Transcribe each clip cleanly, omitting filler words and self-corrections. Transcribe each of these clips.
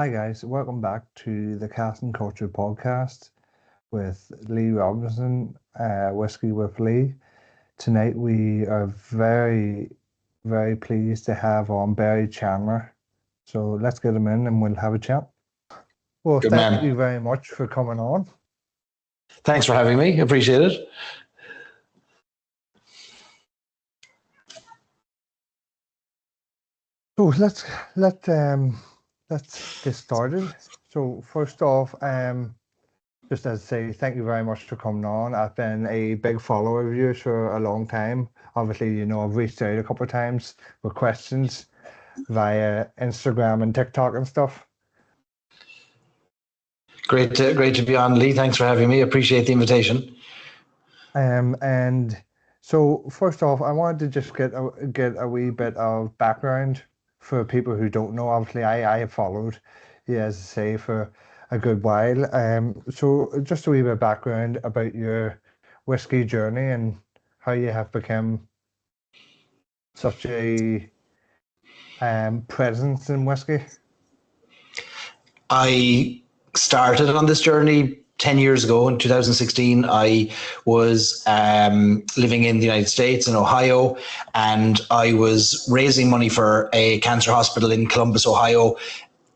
Hi guys, welcome back to the Cask and Culture podcast with Lee Robinson, Whiskey with Lee. Tonight we are very pleased to have on Barry Chandler. So let's get him in and we'll have a chat. Well, Good thank man. you very much for coming on. Thanks for having me. Appreciate it. So let's get started. So first off, just as I say, thank you very much for coming on. I've been a big follower of yours for a long time. Obviously, you know, I've reached out a couple of times with questions via Instagram and TikTok and stuff. Great to be on, Lee. Thanks for having me. Appreciate the invitation. And so first off, I wanted to just get a wee bit of background for people who don't know. Obviously, I have followed you, as I say, for a good while. So just a wee bit of background about your whiskey journey and how you have become such a presence in whiskey. I started on this journey 10 years ago in 2016. I was living in the United States in Ohio, and I was raising money for a cancer hospital in Columbus, Ohio.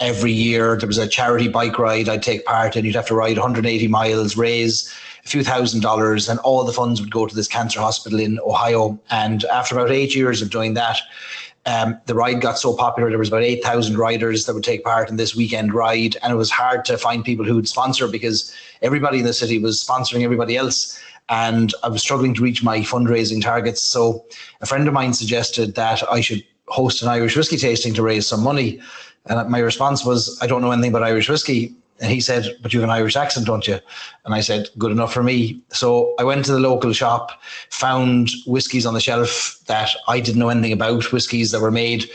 Every year there was a charity bike ride I'd take part in. You'd have to ride 180 miles, raise a few $1,000s, and all the funds would go to this cancer hospital in Ohio. And after about 8 years of doing that, the ride got so popular, there was about 8,000 riders that would take part in this weekend ride. And it was hard to find people who would sponsor because everybody in the city was sponsoring everybody else. And I was struggling to reach my fundraising targets. So a friend of mine suggested that I should host an Irish whiskey tasting to raise some money. And my response was, I don't know anything about Irish whiskey. And he said, but you have an Irish accent, don't you? And I said, good enough for me. So I went to the local shop, found whiskies on the shelf that I didn't know anything about, whiskies that were made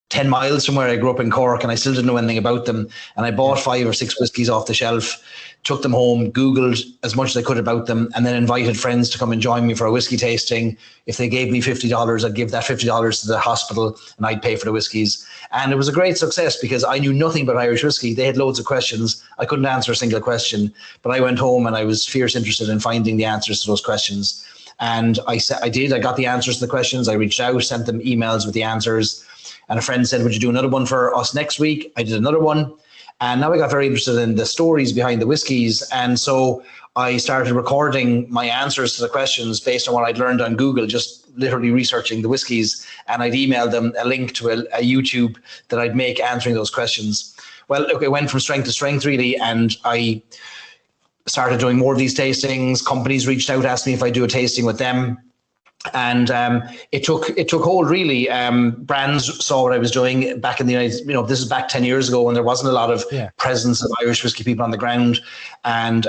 10 miles from where I grew up in Cork, and I still didn't know anything about them. And I bought 5 or 6 whiskies off the shelf, took them home, Googled as much as I could about them, and then invited friends to come and join me for a whiskey tasting. If they gave me $50, I'd give that $50 to the hospital and I'd pay for the whiskies. And it was a great success because I knew nothing about Irish whiskey. They had loads of questions. I couldn't answer a single question, but I went home and I was fierce interested in finding the answers to those questions. And I got the answers to the questions. I reached out, sent them emails with the answers. And a friend said, would you do another one for us next week? I did another one. And now I got very interested in the stories behind the whiskies. And so I started recording my answers to the questions based on what I'd learned on Google, just literally researching the whiskies. And I'd email them a link to a YouTube that I'd make answering those questions. Well, look, it went from strength to strength, really. And I started doing more of these tastings. Companies reached out, asked me if I'd do a tasting with them. And it took hold, really. Brands saw what I was doing back in the United, this is back 10 years ago when there wasn't a lot of presence of Irish whiskey people on the ground. And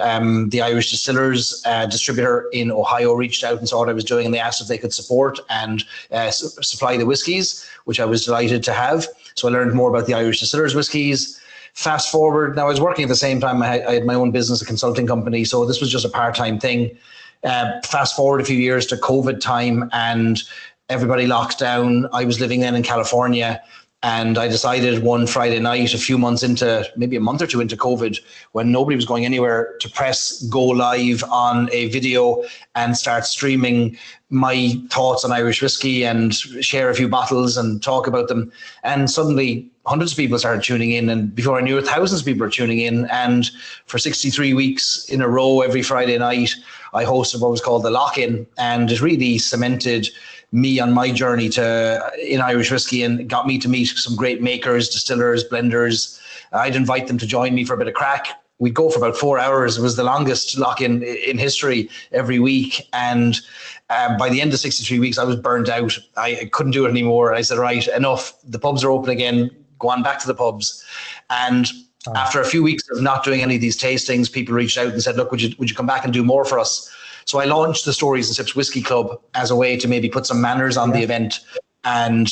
the Irish Distillers distributor in Ohio reached out and saw what I was doing, and they asked if they could support and supply the whiskies, which I was delighted to have. So I learned more about the Irish Distillers whiskies. Fast forward, now I was working at the same time. I had my own business, a consulting company. So this was just a part-time thing. Fast forward a few years to COVID time and everybody locked down. I was living then in California, and I decided one Friday night, a few months into, maybe a month or two into COVID, when nobody was going anywhere, to press go live on a video and start streaming my thoughts on Irish whiskey and share a few bottles and talk about them. And suddenly hundreds of people started tuning in, and before I knew it, thousands of people were tuning in. And for 63 weeks in a row, every Friday night, I hosted what was called the Lock-In, and it really cemented me on my journey in Irish whiskey and got me to meet some great makers, distillers, blenders. I'd invite them to join me for a bit of crack. We'd go for about 4 hours. It was the longest lock-in in history every week. And by the end of 63 weeks, I was burned out. I couldn't do it anymore. I said, right, enough. The pubs are open again. Go on back to the pubs. And after a few weeks of not doing any of these tastings, people reached out and said, look, would you come back and do more for us? So I launched the Stories and Sips Whiskey Club as a way to maybe put some manners on the event and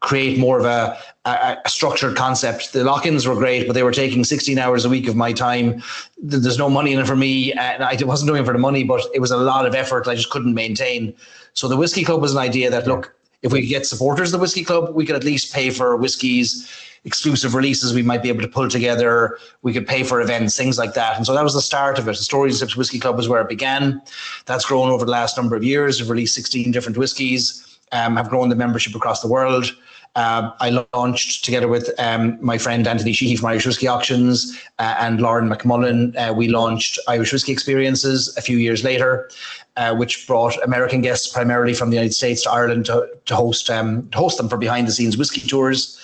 create more of a structured concept. The lock-ins were great, but they were taking 16 hours a week of my time. There's no money in it for me. And I wasn't doing it for the money, but it was a lot of effort I just couldn't maintain. So the Whiskey Club was an idea that, look, if we get supporters of the whiskey club, we could at least pay for whiskies, exclusive releases we might be able to pull together. We could pay for events, things like that. And so that was the start of it. The Stories and Sips Whiskey Club was where it began. That's grown over the last number of years. We've released 16 different whiskies, have grown the membership across the world. I launched together with my friend Anthony Sheehy from Irish Whiskey Auctions and Lauren McMullen. We launched Irish Whiskey Experiences a few years later, which brought American guests primarily from the United States to Ireland to host them for behind-the-scenes whiskey tours.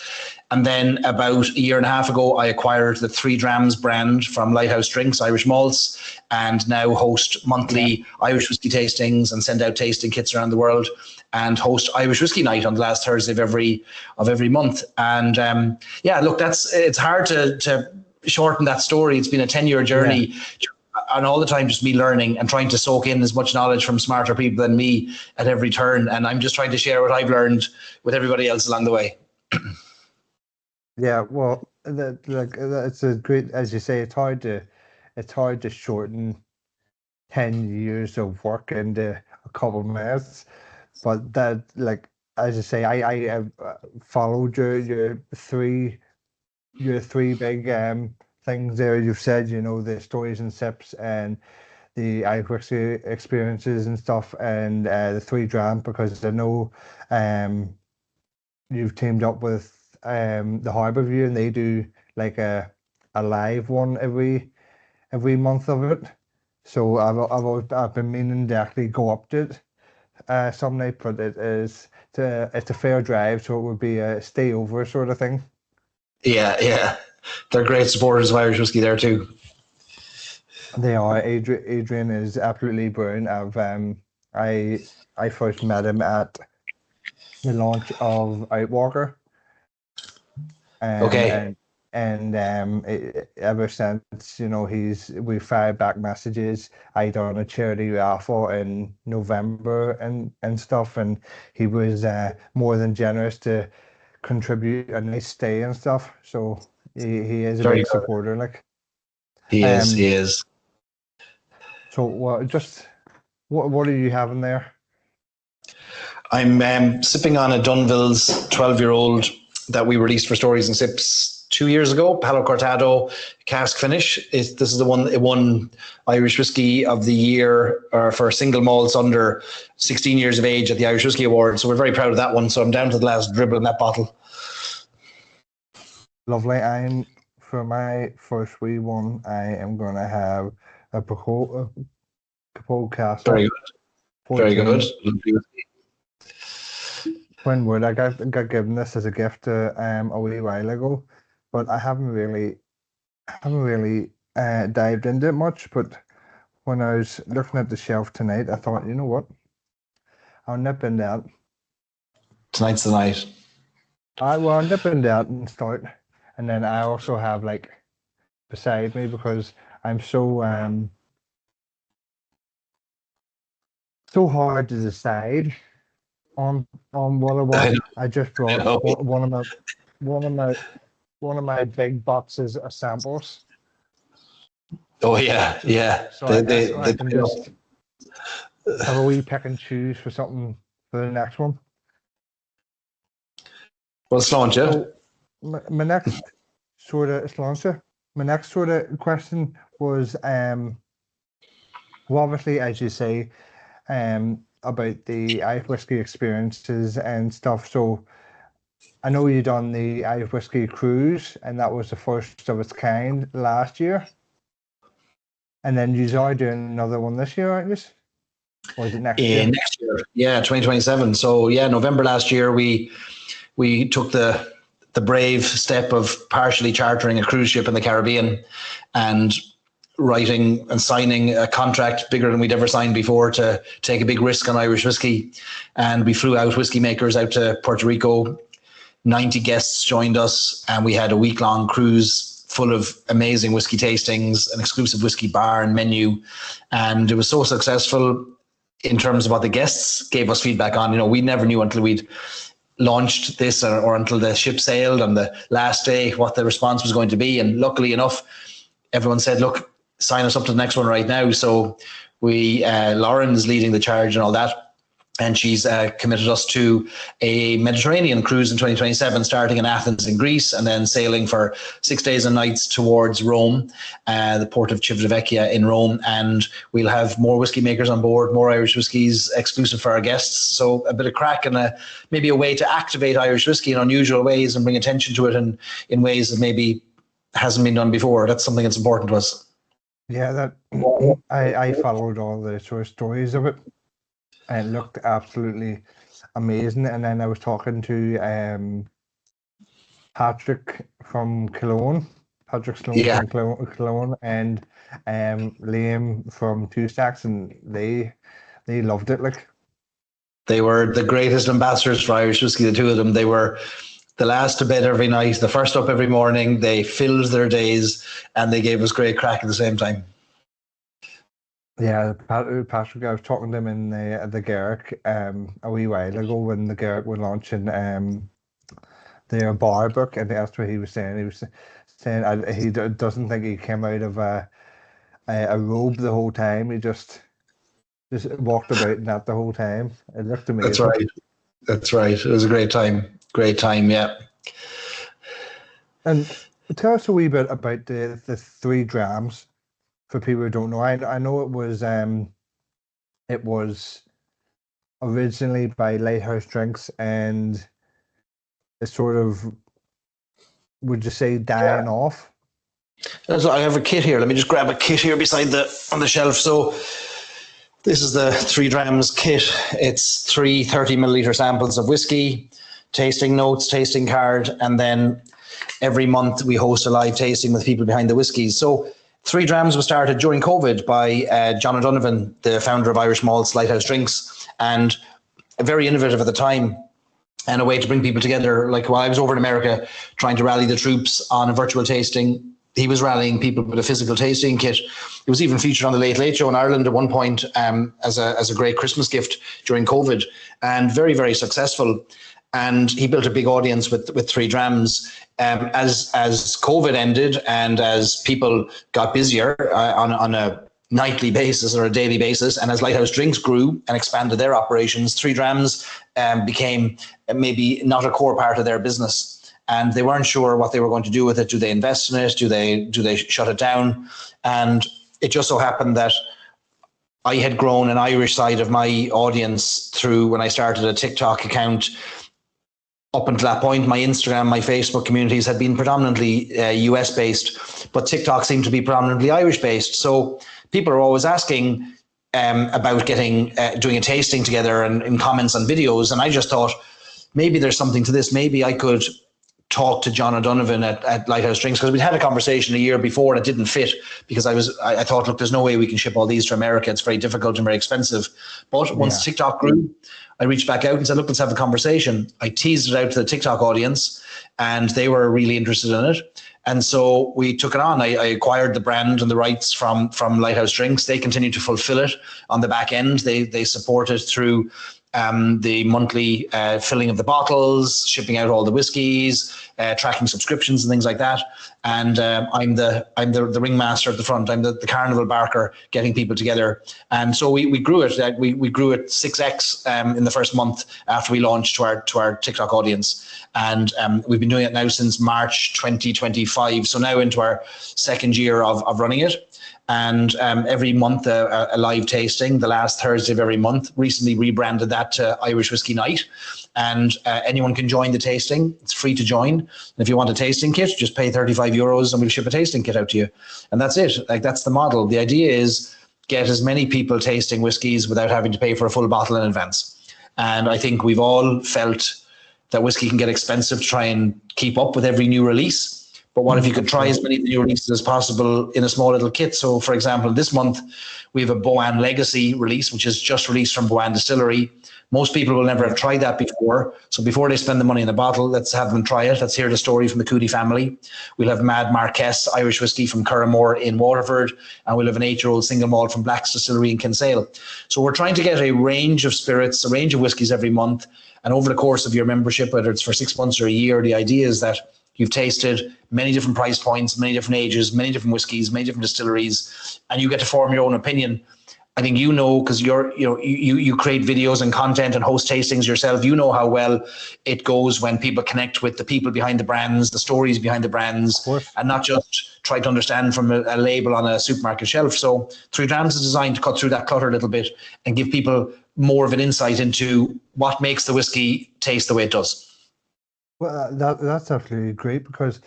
And then about a year and a half ago, I acquired the 3 Drams brand from Lighthouse Drinks, Irish Malts, and now host monthly Irish whiskey tastings and send out tasting kits around the world, and host Irish Whiskey Night on the last Thursday of every month. And look, it's hard to shorten that story. It's been a 10-year journey. Yeah. And all the time just me learning and trying to soak in as much knowledge from smarter people than me at every turn. And I'm just trying to share what I've learned with everybody else along the way. Yeah, well, it's a great, as you say, it's hard to shorten 10 years of work into a couple of minutes. But that, like, as you say, I have followed your three big things there. You've said, the Stories and Sips and the Irish Whiskey Experiences and stuff, and the 3 Dram, because I know you've teamed up with the Harbour View, and they do like a live one every month of it. So I've been meaning to actually go up to it some night, but it's a fair drive, so it would be a stay over sort of thing. Yeah, they're great supporters of Irish whiskey there too. They are. Adrian is absolutely brilliant. I first met him at the launch of Outwalker. Okay. And ever since, we fired back messages. I done a charity raffle in November and stuff, and he was more than generous to contribute a nice stay and stuff. So he is a big supporter, like. He is. So what are you having there? I'm sipping on a Dunville's 12-year-old that we released for Stories and Sips 2 years ago, Palo Cortado cask finish. This is the one it won Irish Whiskey of the Year for single malts under 16 years of age at the Irish Whiskey Awards. So we're very proud of that one. So I'm down to the last dribble in that bottle. Lovely. For my first wee one, I am going to have a Capone Castle. Very good. Very good. Twinwood. I got given this as a gift a wee while ago, but I haven't really dived into it much. But when I was looking at the shelf tonight, I thought, you know what, I'll nip in that. Tonight's the night. I'll nip in that and start, and then I also have like beside me, because I'm so hard to decide on what I want. I just brought one of my big boxes of samples. Oh yeah. So I can just have a wee pick and choose for something for the next one. Well, Sláinte. So my next sort of question was well, obviously, as you say, about the Irish Whiskey Experiences and stuff. So I know you done the Irish Whiskey Cruise, and that was the first of its kind last year. And then you are doing another one this year, aren't you? Or is it next year? Next year, yeah, 2027. So yeah, November last year, we took the brave step of partially chartering a cruise ship in the Caribbean and writing and signing a contract bigger than we'd ever signed before to take a big risk on Irish whiskey. And we flew out whiskey makers out to Puerto Rico. 90 guests joined us, and we had a week-long cruise full of amazing whiskey tastings, an exclusive whiskey bar and menu. And it was so successful in terms of what the guests gave us feedback on. We never knew until we'd launched this or until the ship sailed on the last day what the response was going to be. And luckily enough, everyone said, look, sign us up to the next one right now. So Lauren's leading the charge and all that. And she's committed us to a Mediterranean cruise in 2027, starting in Athens in Greece and then sailing for 6 days and nights towards Rome, the port of Civitavecchia in Rome. And we'll have more whiskey makers on board, more Irish whiskies exclusive for our guests. So a bit of crack and maybe a way to activate Irish whiskey in unusual ways and bring attention to it in ways that maybe hasn't been done before. That's something that's important to us. Yeah, that I followed all the sort of stories of it. And it looked absolutely amazing. And then I was talking to Patrick from Cologne, Patrick Sloan from Cologne, and Liam from Two Stacks, and they loved it. Like, they were the greatest ambassadors for Irish whiskey, the two of them. They were the last to bed every night, the first up every morning. They filled their days, and they gave us great crack at the same time. Yeah, Patrick, I was talking to him in the Garrick a wee while ago when the Garrick were launching their bar book, and that's what he was saying. He was saying he doesn't think he came out of a robe the whole time. He just walked about in that the whole time. It looked amazing. That's right. It was a great time. Great time, yeah. And tell us a wee bit about the 3 drams. For people who don't know, I know it was originally by Lighthouse Drinks, and it's sort of, would you say, dying off? So I have a kit here. Let me just grab a kit here on the shelf. So this is the 3 drams kit. It's 3 30 milliliter samples of whiskey, tasting notes, tasting card, and then every month we host a live tasting with people behind the whiskies. So 3 drams was started during COVID by John O'Donovan, the founder of Irish Malts, Lighthouse Drinks, and very innovative at the time, and a way to bring people together. Like while I was over in America trying to rally the troops on a virtual tasting, he was rallying people with a physical tasting kit. It was even featured on the Late Late Show in Ireland at one point as a great Christmas gift during COVID, and very, very successful. And he built a big audience with 3 drams. As COVID ended and as people got busier on a nightly basis or a daily basis, and as Lighthouse Drinks grew and expanded their operations, 3 drams became maybe not a core part of their business, and they weren't sure what they were going to do with it. Do they invest in it? Do they shut it down? And it just so happened that I had grown an Irish side of my audience through when I started a TikTok account. Up until that point, my Instagram, my Facebook communities had been predominantly US based, but TikTok seemed to be predominantly Irish based. So people are always asking about doing a tasting together and in comments on videos. And I just thought, maybe there's something to this. Maybe I could talk to John O'Donovan at Lighthouse Drinks, because we'd had a conversation a year before and it didn't fit, because I thought, look, there's no way we can ship all these to America. It's very difficult and very expensive. But once TikTok grew, I reached back out and said, look, let's have a conversation. I teased it out to the TikTok audience and they were really interested in it. And so we took it on. I acquired the brand and the rights from Lighthouse Drinks. They continue to fulfill it on the back end. They support it through the monthly filling of the bottles, shipping out all the whiskies, tracking subscriptions and things like that. And I'm the ringmaster at the front. I'm the carnival barker, getting people together. And so we grew it. We grew it 6x in the first month after we launched to our TikTok audience. And we've been doing it now since March 2025. So now into our second year of running it. And every month a live tasting, the last Thursday of every month. Recently rebranded that to Irish Whiskey Night, and anyone can join the tasting. It's free to join. And if you want a tasting kit, just pay €35 and we'll ship a tasting kit out to you. And that's it. Like, that's the model. The idea is get as many people tasting whiskies without having to pay for a full bottle in advance. And I think we've all felt that whiskey can get expensive to try and keep up with every new release. But what if you could try as many new releases as possible in a small little kit? So, for example, this month we have a Boan Legacy release, which is just released from Boan Distillery. Most people will never have tried that before. So before they spend the money in a bottle, let's have them try it. Let's hear the story from the Cootie family. We'll have Mad Marquess Irish whiskey from Curramore in Waterford, and we'll have an 8-year-old single malt from Black's Distillery in Kinsale. So we're trying to get a range of spirits, a range of whiskies every month. And over the course of your membership, whether it's for 6 months or a year, the idea is that you've tasted many different price points, many different ages, many different whiskies, many different distilleries, and you get to form your own opinion. I think because you create videos and content and host tastings yourself. You know how well it goes when people connect with the people behind the brands, the stories behind the Of brands, course. and not just try to understand from a label on a supermarket shelf. So Three Drams is designed to cut through that clutter a little bit and give people more of an insight into what makes the whiskey taste the way it does. Well, that's absolutely great because,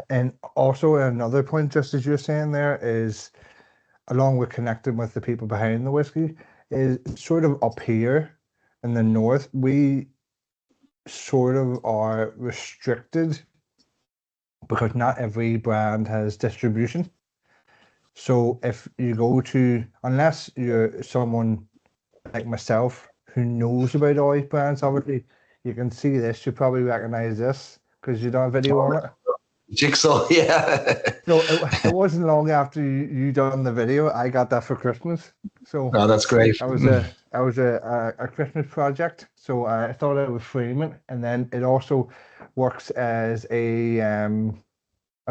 and also another point, just as you're saying there, is along with connecting with the people behind the whiskey, is sort of up here in the north, we sort of are restricted because not every brand has distribution. So if you go to, unless you're someone like myself who knows about all these brands, obviously you can see this, you probably recognize this because you done a video on it. Jigsaw, yeah. So it wasn't long after you done the video, I got that for Christmas. So Oh, that's great. I was a Christmas project. So I thought I would frame it, and then it also works as a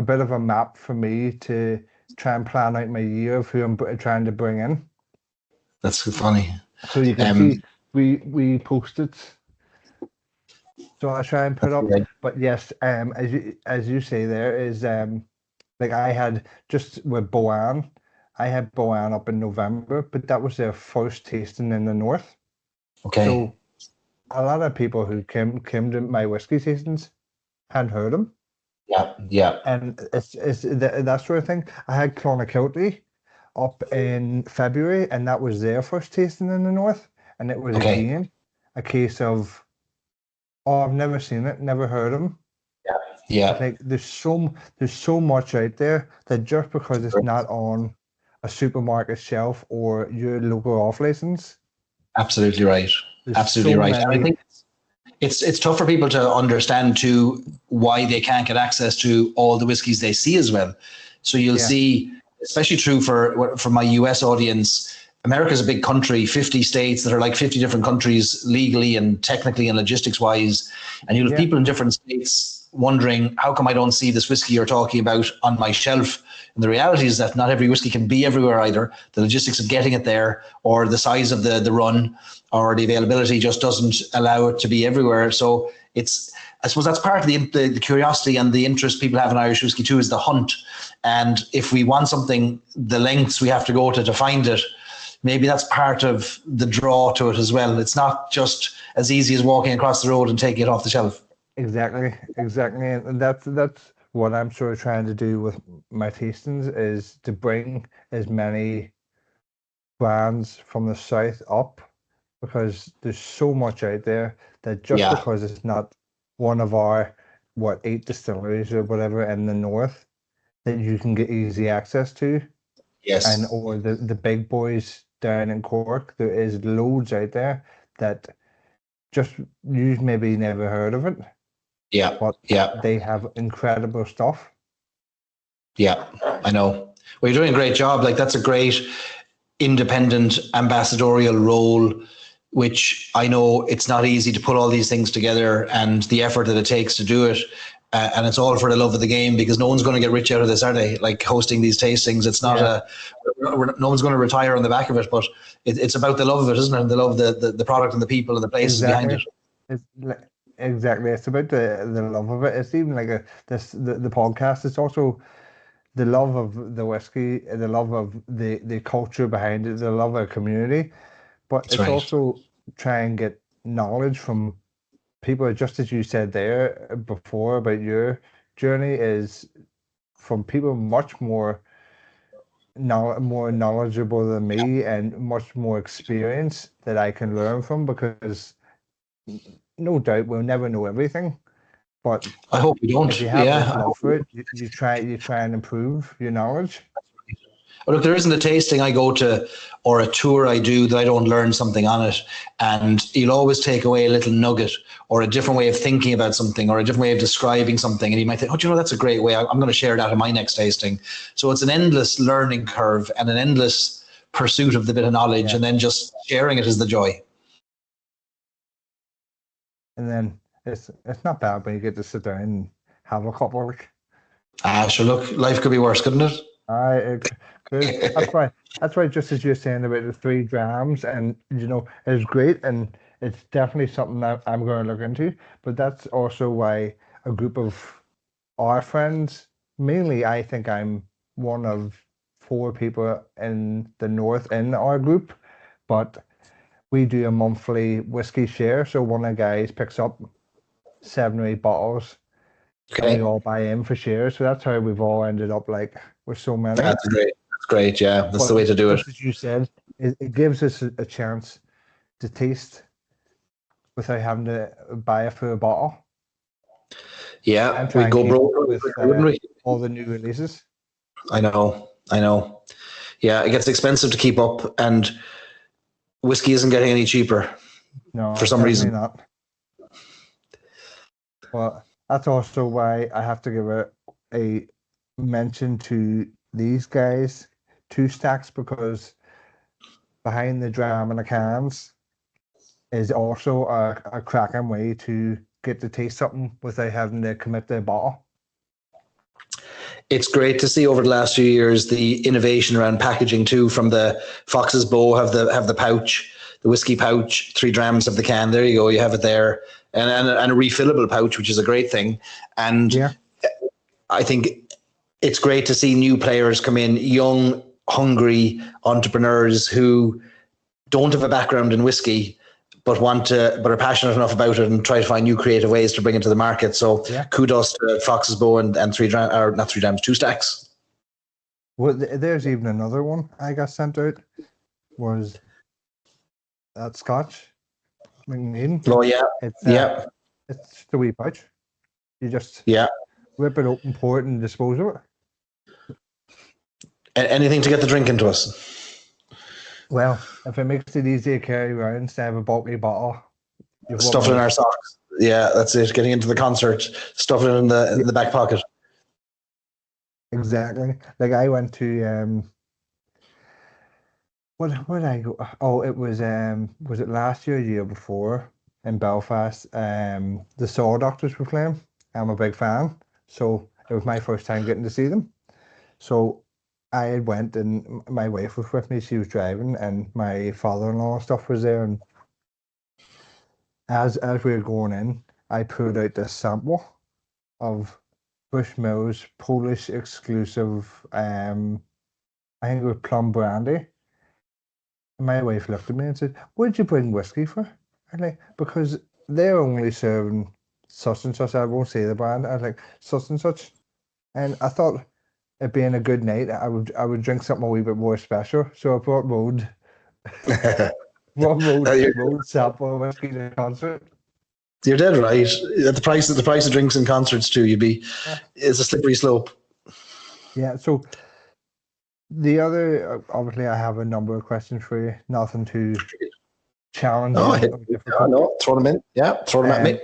bit of a map for me to try and plan out my year of who I'm trying to bring in. That's funny. So you can Um, see we posted. So I try and put that's up, great. but yes, as you say, there is like I had just with Boan, I had Boan up in November, but that was their first tasting in the north. Okay. So a lot of people who came to my whiskey tastings hadn't heard them, Yeah, yeah. and it's that sort of thing. I had Clonakilty up in February, and that was their first tasting in the north, and it was Okay. again a case of, oh, I've never seen it, never heard of them. Yeah. It's like there's so much out there that just because it's not on a supermarket shelf or your local off license, Absolutely right. there's Absolutely so right. And I many. think it's tough for people to understand too why they can't get access to all the whiskies they see as well. So you'll Yeah, see, especially true for my US audience. America's a big country, 50 states that are like 50 different countries legally and technically and logistics wise. And you'll have yeah, people in different states wondering, how come I don't see this whiskey you're talking about on my shelf? And the reality is that not every whiskey can be everywhere either. The logistics of getting it there, or the size of the run, or the availability just doesn't allow it to be everywhere. So I suppose that's part of the curiosity and the interest people have in Irish whiskey too, is the hunt. And if we want something, the lengths we have to go to find it, maybe that's part of the draw to it as well. It's not just as easy as walking across the road and taking it off the shelf. exactly, and that's what I'm sort of trying to do with my tastings is to bring as many brands from the south up because there's so much out there that just Yeah. because it's not one of our eight distilleries or whatever in the north that you can get easy access to, and Yes. or the big boys down in Cork, there is loads out there that just you've maybe never heard of it, Yeah. but Yeah. they have incredible stuff. Yeah. I know. Well, you're doing a great job. Like, that's a great independent ambassadorial role, which I know it's not easy to put all these things together and the effort that it takes to do it. And it's all for the love of the game, because no one's going to get rich out of this, are they? Like, hosting these tastings, it's not Yeah, no one's going to retire on the back of it, but it's about the love of it, isn't it? And the love of the product and the people and the places behind exactly. it. It's like exactly. It's about the love of it. It's even like the podcast. It's also the love of the whiskey, the love of the culture behind it, the love of the community. But That's it's right. also try and get knowledge from people, just as you said there before about your journey, is from people much more knowledgeable than me and much more experience that I can learn from because no doubt we'll never know everything. But I hope you don't. if you have Yeah, this I love hope for it, you try and improve your knowledge. But look, there isn't a tasting I go to or a tour I do that I don't learn something on it. And you'll always take away a little nugget or a different way of thinking about something or a different way of describing something. And you might think, oh, do you know, that's a great way. I'm going to share that in my next tasting. So it's an endless learning curve and an endless pursuit of the bit of knowledge. Yeah. And then just sharing it is the joy. And then it's not bad when you get to sit down and have a couple. Like, Sure, look, life could be worse, couldn't it? I good. That's why just as you're saying about the three drams, and it's great, and it's definitely something that I'm going to look into. But that's also why a group of our friends, mainly I think I'm one of four people in the north in our group, but we do a monthly whiskey share. So one of the guys picks up 7 or 8 bottles, and we Okay. all buy in for shares. So that's how we've all ended up like with so many. That's great. That's great. Yeah, that's the But way to do it. just as you said, it gives us a chance to taste without having to buy a full bottle and Yeah, try we'd and go keep broke, up with wouldn't we? all the new releases. I know. I know. Yeah, it gets expensive to keep up, and whiskey isn't getting any cheaper for No, some definitely reason. not. But that's also why I have to give a mention to these guys, two stacks, because behind the dram and the cans is also a cracking way to get to taste something without having to commit to a bottle. It's great to see over the last few years the innovation around packaging too. From the Fox's Bow have the pouch, the whiskey pouch, 3 drams of the can. There you go, you have it there, and a refillable pouch, which is a great thing. And Yeah. I think it's great to see new players come in, young, hungry entrepreneurs who don't have a background in whiskey, but are passionate enough about it and try to find new creative ways to bring it to the market. So Yeah. kudos to Fox's Bow and 3 drams, or not 3 drams, 2 stacks. Well, there's even another one I got sent out was that Scotch McNeil. Oh yeah, It's yeah, it's the wee pouch. You just yeah. rip it open, pour it, and dispose of it. Anything to get the drink into us. Well, if it makes it easier to carry around instead of a bulky bottle, you've won Stuff me it in our over. socks. Yeah, that's it. Getting into the concert, stuff it in Yeah, the back pocket. exactly. Like I went to where did I go? Oh, it was it last year, or the year before in Belfast? The Saw Doctors were playing. I'm a big fan, so it was my first time getting to see them. So I had went and my wife was with me. She was driving, and my father-in-law and stuff was there. And as we were going in, I pulled out this sample of Bushmills Polish exclusive. I think it was plum brandy. And my wife looked at me and said, "What'd you bring whiskey for?" I'm like, "Because they're only serving such and such. I won't say the brand." I was like, "Such and such," and I thought it being a good night, I would drink something a wee bit more special. So I brought you're, road sample whiskey to the concert. you're dead right. At the price of drinks in concerts too, Yeah. it's a slippery slope. Yeah. So the other, obviously, I have a number of questions for you. Nothing too Oh, challenging or difficult. no, throw them in. Yeah, throw them at me. Um,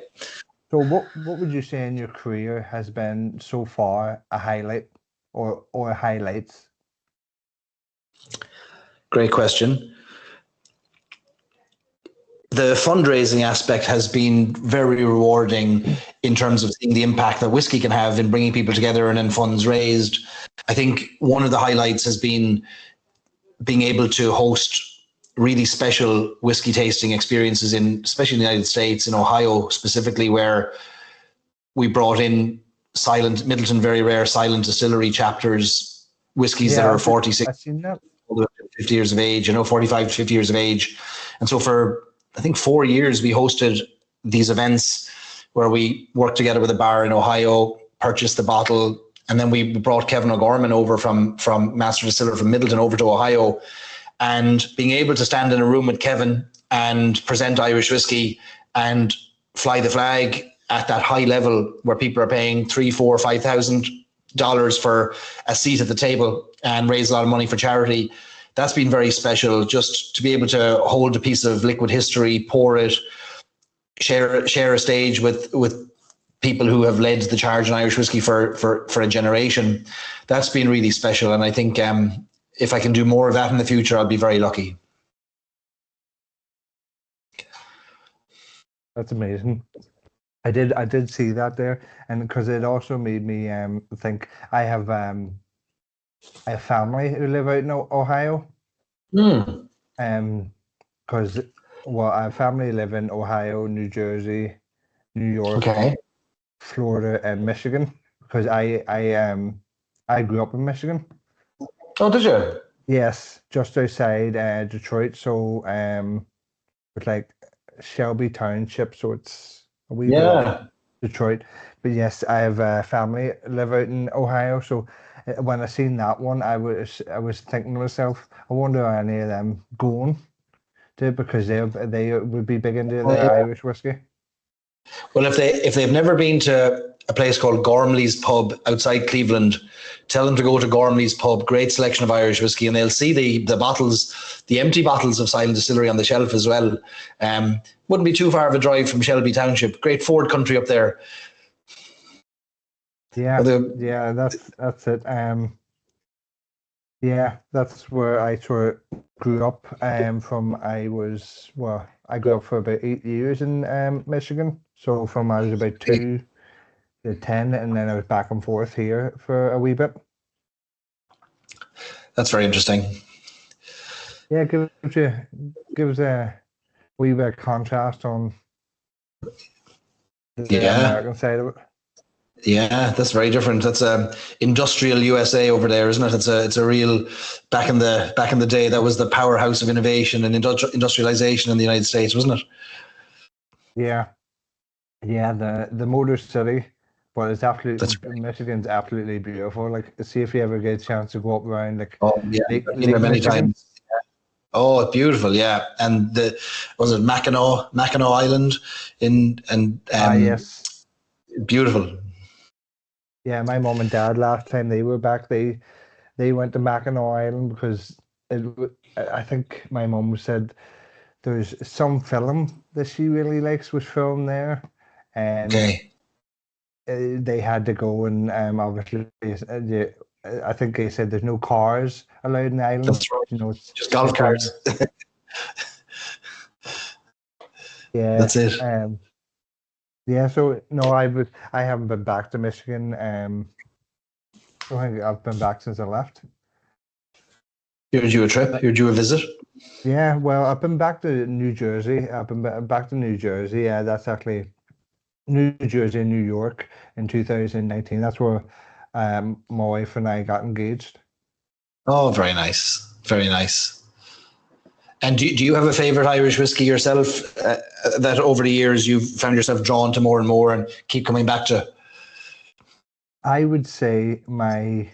so what would you say in your career has been so far a highlight or highlights? Great question. The fundraising aspect has been very rewarding in terms of seeing the impact that whiskey can have in bringing people together and then funds raised. I think one of the highlights has been being able to host really special whiskey tasting experiences especially in the United States, in Ohio specifically, where we brought in silent Middleton Very Rare silent distillery chapters, whiskeys that Yeah, are 46 I've seen that. 50 years of age, 45 to 50 years of age. And so for, I think, 4 years, we hosted these events where we worked together with a bar in Ohio, purchased the bottle, and then we brought Kevin O'Gorman over from Master Distiller from Middleton over to Ohio. And being able to stand in a room with Kevin and present Irish whiskey and fly the flag at that high level where people are paying $3, $4, $5,000 for a seat at the table and raise a lot of money for charity. That's been very special, just to be able to hold a piece of liquid history, pour it, share a stage with people who have led the charge in Irish whiskey for a generation. That's been really special. And I think if I can do more of that in the future, I'll be very lucky. That's amazing. I did see that there, and because it also made me think. I have I have family who live out in Ohio. Hmm. Because well, I have family live in Ohio, New Jersey, New York, Okay. Florida, and Michigan. Because I grew up in Michigan. Oh, did you? Yes, just outside Detroit. So it's like Shelby Township. So it's a wee bit off Yeah. Detroit. But yes, I have family live out in Ohio. So when I seen that one, I was thinking to myself, I wonder are any of them going to because they would be big into Oh, the yeah. Irish whiskey. Well, if they've never been to a place called Gormley's Pub outside Cleveland, tell them to go to Gormley's Pub. Great selection of Irish whiskey, and they'll see the bottles, the empty bottles of Silent Distillery on the shelf as well. Wouldn't be too far of a drive from Shelby Township. Great Ford country up there. Yeah, The, yeah, that's it. Yeah, that's where I sort of grew up. I grew up for about 8 years in Michigan. So from I was about 2 to 10, and then I was back and forth here for a wee bit. that's very interesting. Yeah, gives a wee bit of contrast on the Yeah. American side of it. Yeah, that's very different. That's industrial USA over there, isn't it? It's a real back in the day. That was the powerhouse of innovation and industrialization in the United States, wasn't it? Yeah, yeah, the Motor City, but it's That's absolutely Michigan's absolutely beautiful. Like, see if you ever get a chance to go up around like oh yeah, I've been Lake there many Michigan. times. Oh, it's beautiful, yeah. And the was it Mackinac Island in and Ah, yes. beautiful. Yeah, my mom and dad last time they were back, they went to Mackinac Island because I think my mom said there's some film that she really likes was filmed there, and Okay, they had to go and obviously yeah, I think they said there's no cars allowed in the island. that's right. You know, it's Just golf it's carts. yeah That's it. yeah. So no, I haven't been back to Michigan. I don't think I've been back since I left. You're due a trip. You're due a visit. Yeah, well, I've been back to New Jersey. I've been back to New Jersey. Yeah, that's actually New Jersey and New York in 2019. That's where my wife and I got engaged. Oh, very nice. Very nice. And do you have a favorite Irish whiskey yourself that over the years you've found yourself drawn to more and more and keep coming back to? I would say my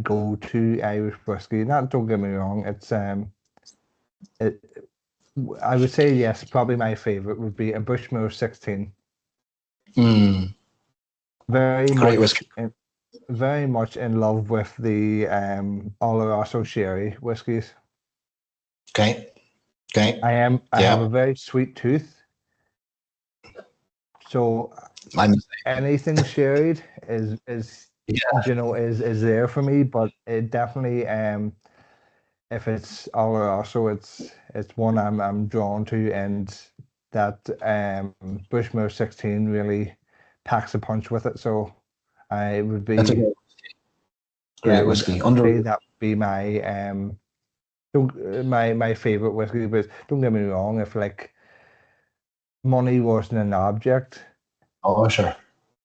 go-to Irish whiskey. Not don't get me wrong. It I would say yes. Probably my favorite would be a Bushmills 16. Mm, Very great much, whiskey. very much in love with the Oloroso sherry whiskies. Okay. Okay. I have Yeah. a very sweet tooth, so I'm. anything sherried is Yeah. is there for me. But it definitely if it's Oloroso, it's one I'm drawn to, and that Bushmills 16 really packs a punch with it. So I would That's a be yeah, great whiskey. Under. say that would be my don't my favorite whiskey. But don't get me wrong, if like money wasn't an object, Oh, sure.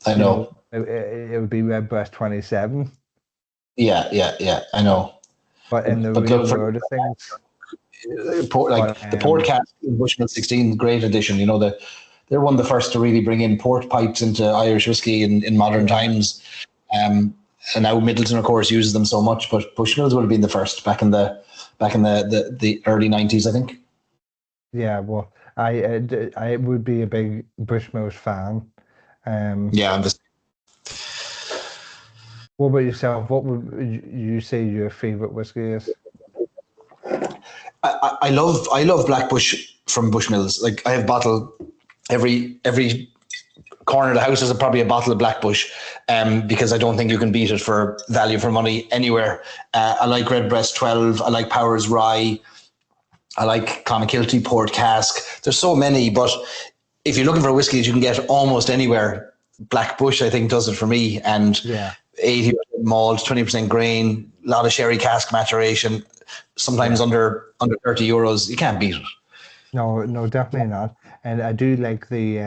I you know, know. it would be Redbreast 27. Yeah. Yeah. Yeah. I know. But in the But real look for world of things, like but the port cask in Bushmill 16, great addition. You know, they're one of the first to really bring in port pipes into Irish whiskey in modern yeah, times. And now Middleton, of course, uses them so much, but Bushmills would have been the first back in the early 90s, I think. yeah. Well, I would be a big Bushmills fan. Um, Yeah, I'm just. what about yourself? What would you say your favorite whiskey is? I love Blackbush from Bushmills. Like I have bottle every corner of the house is probably a bottle of Blackbush, because I don't think you can beat it for value for money anywhere. I like Redbreast 12. I like Powers Rye. I like Clonakilty Port Cask. There's so many, but if you're looking for whiskies you can get almost anywhere, Blackbush I think does it for me. And Yeah, 80% malt, 20% grain, a lot of sherry cask maturation, sometimes under €30. You can't beat it. No, no, definitely not. And I do like the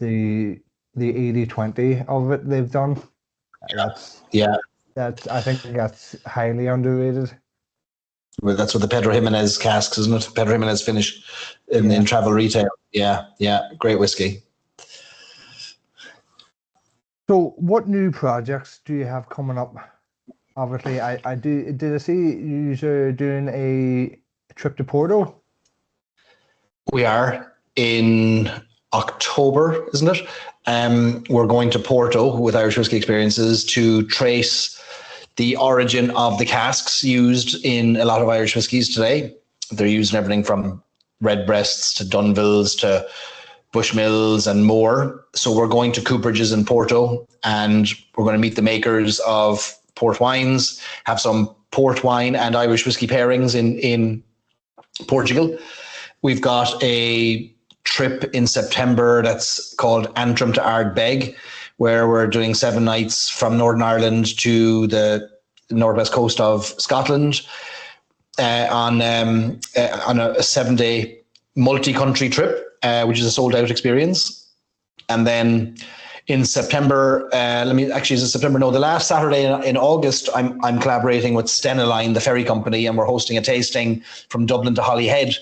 80/20 of it they've done. That's Yeah. I think that's highly underrated. Well, that's what the Pedro Jimenez casks, isn't it? Pedro Jimenez finish in travel retail. Yeah, yeah, great whiskey. So, what new projects do you have coming up? Obviously, I did I see you are doing a trip to Porto? We are in October, isn't it? We're going to Porto with Irish Whiskey Experiences to trace the origin of the casks used in a lot of Irish whiskies today. They're used in everything from Redbreasts to Dunvilles to Bushmills and more. So we're going to Cooperage's in Porto, and we're going to meet the makers of port wines, have some port wine and Irish whiskey pairings in Portugal. We've got a trip in September that's called Antrim to Ardbeg, where we're doing 7 nights from Northern Ireland to the northwest coast of Scotland on a 7-day multi-country trip, which is a sold-out experience. And then in September, the last Saturday in August, I'm collaborating with Stenaline, the ferry company, and we're hosting a tasting from Dublin to Holyhead,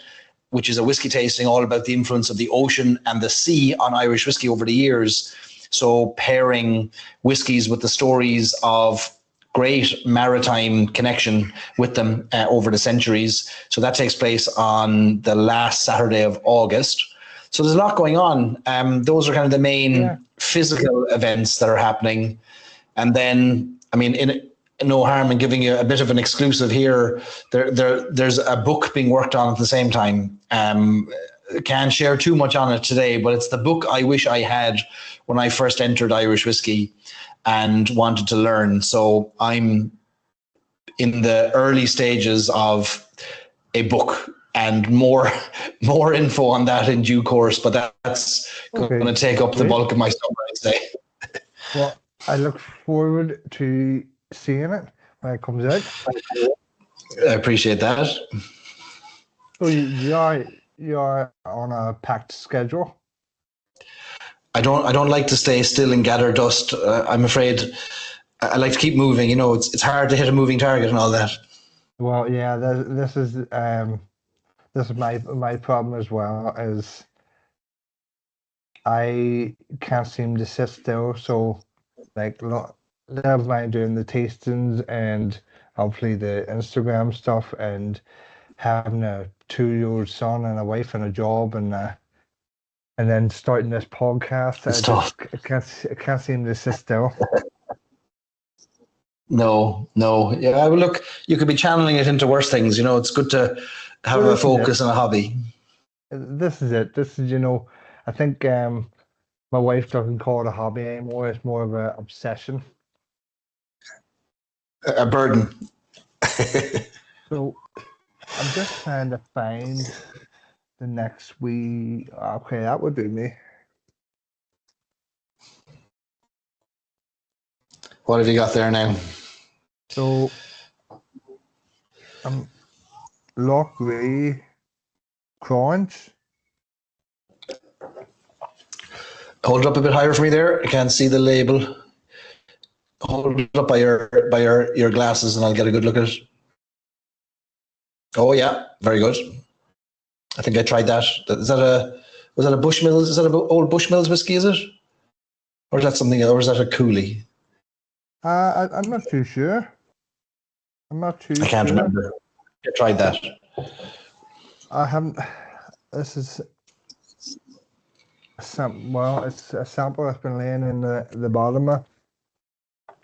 which is a whiskey tasting all about the influence of the ocean and the sea on Irish whiskey over the years. So pairing whiskies with the stories of great maritime connection with them over the centuries. So that takes place on the last Saturday of August. So there's a lot going on. Those are kind of the main physical events that are happening. And then, I mean, no harm in giving you a bit of an exclusive here. There's a book being worked on at the same time. Can't share too much on it today, but it's the book I wish I had when I first entered Irish whiskey and wanted to learn. So I'm in the early stages of a book, and more info on that in due course, but that's going to take up the bulk of my summer, I'd say. Well, I look forward to seeing it when it comes out. I appreciate that. So you're on a packed schedule? I don't like to stay still and gather dust. I'm afraid I like to keep moving. You know, it's hard to hit a moving target and all that. Well, yeah, this is my problem as well. Is I can't seem to sit still. So, like, never mind doing the tastings and hopefully the Instagram stuff and having a 2-year-old son and a wife and a job and then starting this podcast. It's tough. I can't seem to sit still. No. Yeah, well, look, you could be channeling it into worse things. You know, it's good to have a focus and a hobby. This is it. This is, I think my wife doesn't call it a hobby anymore. It's more of an obsession. A burden. So I'm just trying to find the next okay, that would do me. What have you got there now? So Loch Ray Crunch. Hold it up a bit higher for me there. I can't see the label. Hold it up by your glasses and I'll get a good look at it. Oh yeah, very good. I think I tried that. Was that a Bushmills? Is that an old Bushmills whiskey, is it? Or is that something else? Or is that a Cooley? I'm not too sure. I can't remember. I tried that. I haven't. This is it's a sample that's been laying in the bottom of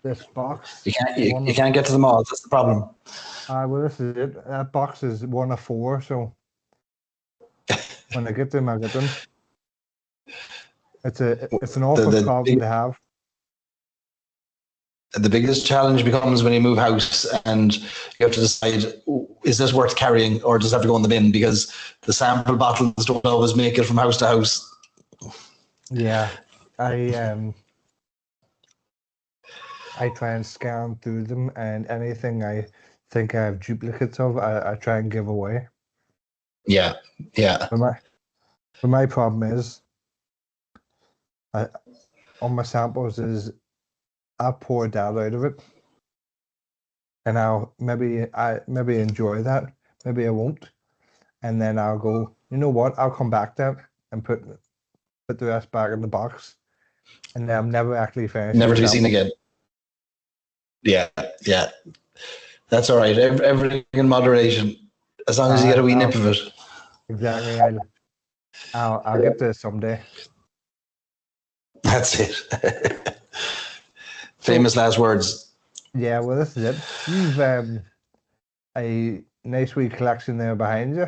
this box. You can't get to them all. That's the problem. Well, this is it. That box is 1 of 4, so when I get them, I get them. It's an awful problem to have. The biggest challenge becomes when you move house and you have to decide, is this worth carrying or does it have to go in the bin? Because the sample bottles don't always make it from house to house. Yeah, I I try and scan through them, and anything I think I have duplicates of, I try and give away. Yeah, yeah. But my problem is, I, on my samples is I pour that out of it, and I'll maybe enjoy that, maybe I won't, and then I'll go, you know what? I'll come back to it and put the rest back in the box, and then I'm never actually finishing Never the to be seen sample. again. Yeah, yeah. That's all right. Everything in moderation, as long as you get a wee nip I'll of it. exactly. I'll get to it someday. That's it. So Famous last words. yeah, well, this is it. You've a nice wee collection there behind you.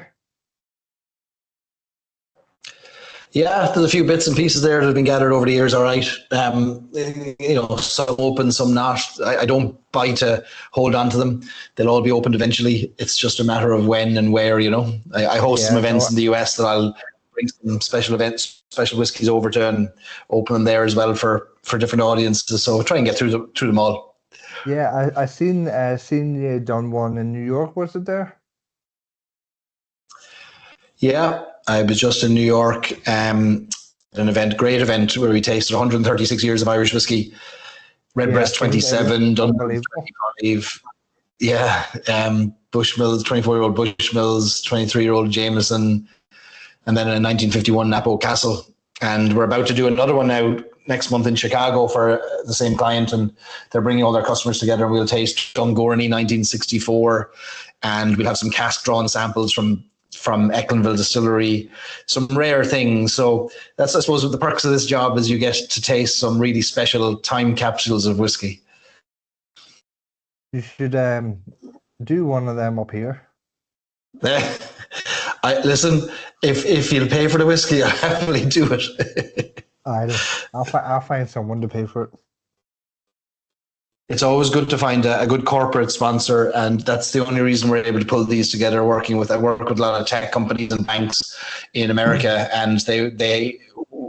Yeah, there's a few bits and pieces there that have been gathered over the years. All right, some open, some not. I don't buy to hold on to them. They'll all be opened eventually. It's just a matter of when and where. I host some Yeah, events no, in the US that I'll bring some special events, special whiskies over to, and open them there as well for different audiences. So try and get through them all. yeah. I seen you done one in New York. Was it there? Yeah, I was just in New York. An great event where we tasted 136 years of Irish whiskey. Yeah, Redbreast I've seen it. It was 27, Dunbar's unbelievable. 25. Yeah, Bushmills, 24-year-old Bushmills, 23-year-old Jameson, and then a 1951 Napo Castle. And we're about to do another one now next month in Chicago for the same client, and they're bringing all their customers together, and we'll taste Dungorney 1964, and we'll have some cask drawn samples from Ecklenville Distillery, some rare things. So that's, I suppose, what the perks of this job is. You get to taste some really special time capsules of whiskey. You should do one of them up here. I listen. If you'll pay for the whiskey, I'll happily do it. I'll find someone to pay for it. It's always good to find a good corporate sponsor, and that's the only reason we're able to pull these together. I work with a lot of tech companies and banks in America, and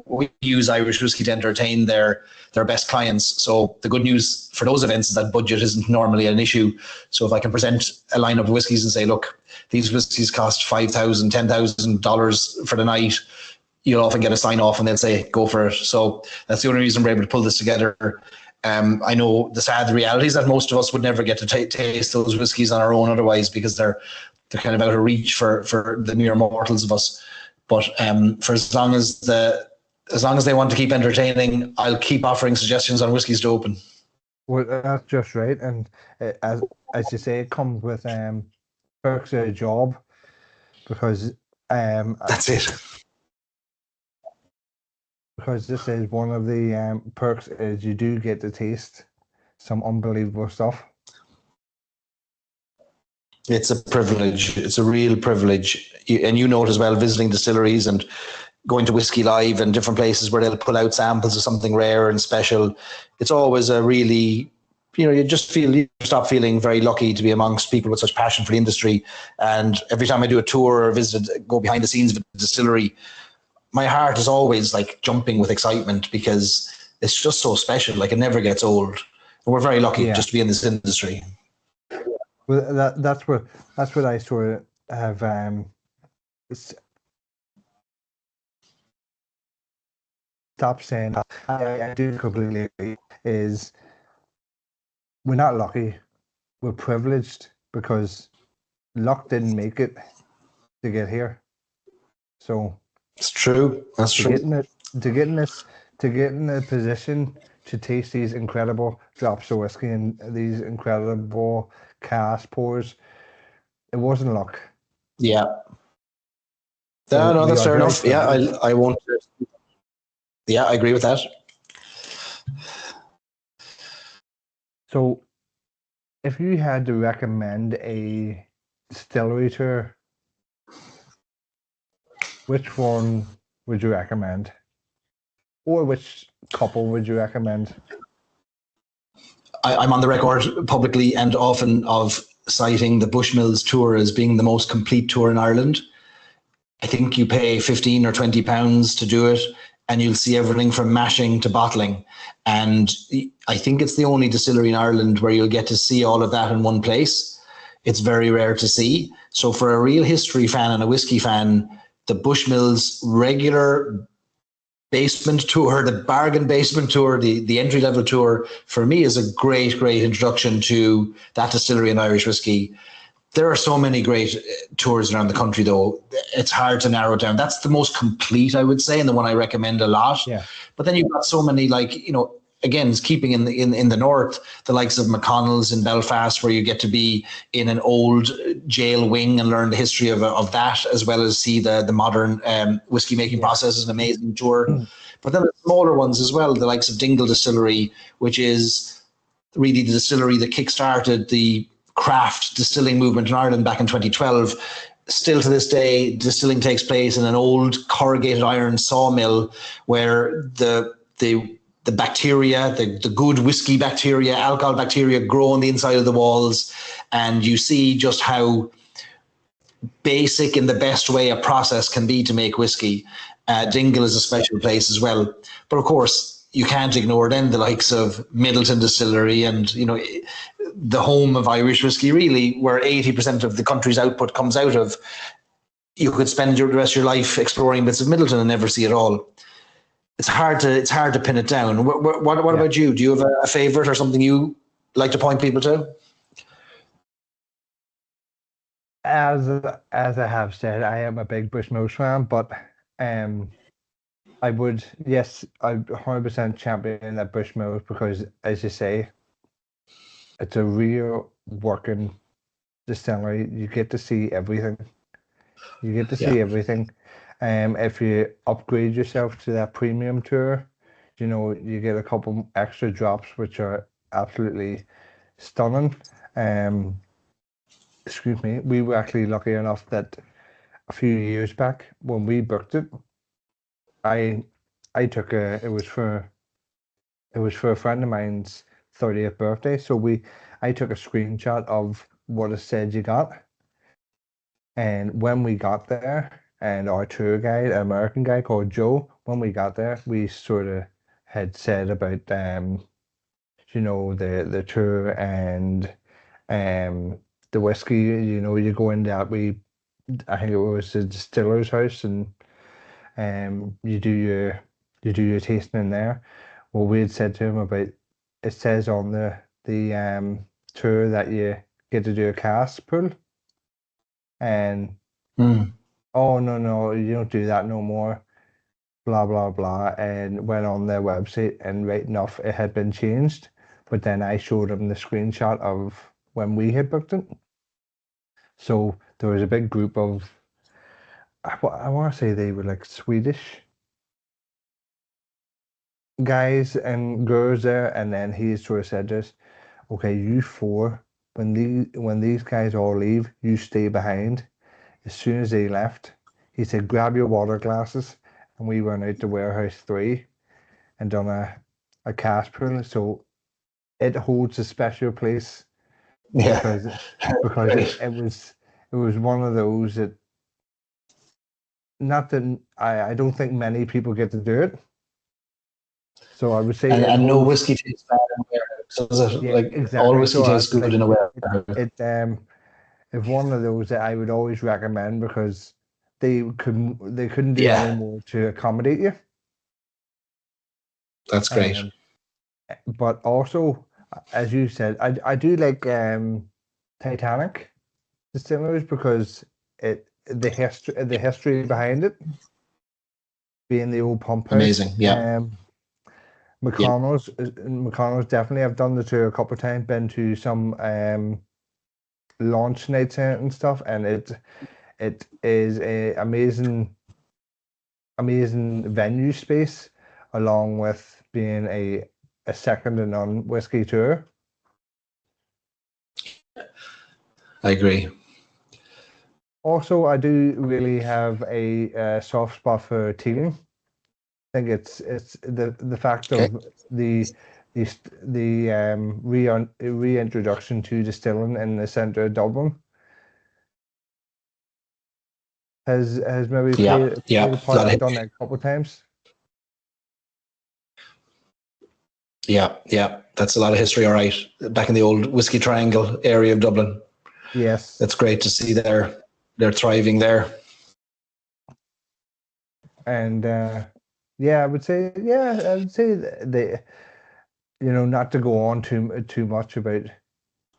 we use Irish whiskey to entertain their best clients. So the good news for those events is that budget isn't normally an issue. So if I can present a lineup of whiskies and say, look, these whiskies cost $5,000, $10,000 for the night, you'll often get a sign off and they'll say, go for it. So that's the only reason we're able to pull this together. I know the sad reality is that most of us would never get to taste those whiskies on our own otherwise, because they're kind of out of reach for the mere mortals of us. But for as long as they want to keep entertaining, I'll keep offering suggestions on whiskies to open. Well, that's just right, and as you say, it comes with perks of a job, because that's it. Because this is one of the perks is you do get to taste some unbelievable stuff. It's a privilege. It's a real privilege. And you know it as well, visiting distilleries and going to Whiskey Live and different places where they'll pull out samples of something rare and special. It's always a really, you stop feeling very lucky to be amongst people with such passion for the industry. And every time I do a tour or go behind the scenes of a distillery, my heart is always like jumping with excitement, because it's just so special. Like, it never gets old. And we're very lucky just to be in this industry. Well, that's what I sort of have stop saying. I do completely agree. Is we're not lucky, we're privileged, because luck didn't make it to get here. So it's true. That's true. To get in a position to taste these incredible drops of whiskey and these incredible cask pours, it wasn't luck. Yeah. So no, that's fair enough. Yeah, I won't. Yeah, I agree with that. So, if you had to recommend a distillery tour, which one would you recommend? Or which couple would you recommend? I'm on the record publicly and often of citing the Bushmills tour as being the most complete tour in Ireland. I think you pay £15 or £20 to do it, and you'll see everything from mashing to bottling. And I think it's the only distillery in Ireland where you'll get to see all of that in one place. It's very rare to see. So for a real history fan and a whiskey fan, the Bushmills regular basement tour, the bargain basement tour, the entry level tour, for me is a great, great introduction to that distillery and Irish whiskey. There are so many great tours around the country, though. It's hard to narrow it down. That's the most complete, I would say, and the one I recommend a lot. Yeah. But then you've got so many, like, you know, again, keeping in the north, the likes of McConnell's in Belfast, where you get to be in an old jail wing and learn the history of that, as well as see the modern whiskey making process. Is an amazing tour. But then the smaller ones as well, the likes of Dingle Distillery, which is really the distillery that kickstarted the craft distilling movement in Ireland back in 2012. Still to this day, distilling takes place in an old corrugated iron sawmill where the bacteria, the good whiskey bacteria, alcohol bacteria grow on the inside of the walls. And you see just how basic in the best way a process can be to make whiskey. Dingle is a special place as well. But of course, you can't ignore then the likes of Middleton Distillery and, you know, the home of Irish whiskey, really, where 80% of the country's output comes out of. You could spend the rest of your life exploring bits of Middleton and never see it all. It's hard to pin it down. What about you? Do you have a favorite or something you like to point people to? As I have said, I am a big Bushmills fan, but I would, yes, I 100% champion that Bushmills because, as you say, it's a real working distillery. You get to see everything. You get to see everything. If you upgrade yourself to that premium tour, you know, you get a couple extra drops, which are absolutely stunning. Excuse me, we were actually lucky enough that a few years back when we booked it, I took it was for a friend of mine's 30th birthday. So I took a screenshot of what it said you got. And when we got there, and our tour guide, an American guy called Joe, when we got there, we sort of had said about you know, the tour and the whiskey, you know, you go in that I think it was the distiller's house, and you do your tasting in there. Well, we had said to him about, it says on the tour that you get to do a cask pull, and oh no, you don't do that no more, blah blah blah, and went on their website, and right enough it had been changed. But then I showed him the screenshot of when we had booked it. So there was a big group of, I want to say they were like Swedish guys and girls there, and then he sort of said this, okay, you four, when these guys all leave, you stay behind. As soon as they left, he said, grab your water glasses, and we went out to Warehouse 3 and done a cask pull. So it holds a special place because it was one of those that, not that I don't think many people get to do it. So I would say, and no whiskey tastes bad in a warehouse. Is it? Yeah, like exactly. all whiskey So tastes good in a warehouse. It's one of those that I would always recommend because they couldn't do any more to accommodate you. That's great. But also, as you said, I do like Titanic distilleries because the history behind it being the old pump house. Amazing, yeah. McConnell's definitely. I've done the tour a couple of times. Been to some launch nights and stuff, and it is a amazing venue space, along with being a second to none whiskey tour. I agree. Also, I do really have a soft spot for teeling. I think it's the fact of the reintroduction to distilling in the centre of Dublin has maybe played a part. I've done that a couple of times. Yeah. That's a lot of history. All right, back in the old Whiskey Triangle area of Dublin. Yes. That's great to see they're thriving there. And I would say they, not to go on too much about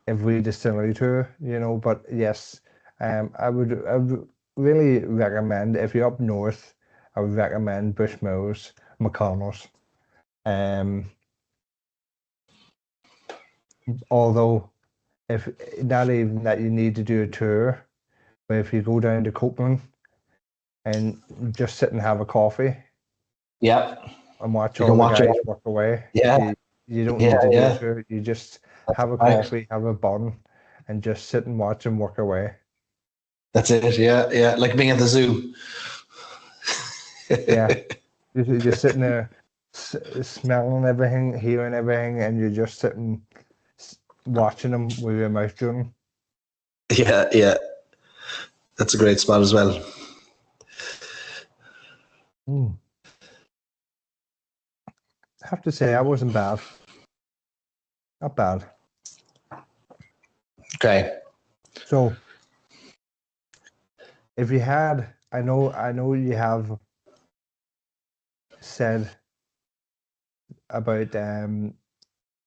every distillery tour, but yes, I would really recommend, if you're up north, I would recommend Bushmills, McConnell's. Um, Although, if not even that you need to do a tour, but if you go down to Copeland and just sit and have a coffee Yeah, and watch you all can the watch it. guys work away, Yeah, you don't need to do a yeah. tour. You just That's have a right. coffee, have a bun, and just sit and watch them work away. That's it. Yeah. Like being at the zoo. Yeah, you're just sitting there smelling everything, hearing everything, and you're just sitting watching them with your mouth drum. Yeah. That's a great spot as well. Mm. I have to say, I wasn't bad. Not bad. Okay. So, if you had, I know you have said about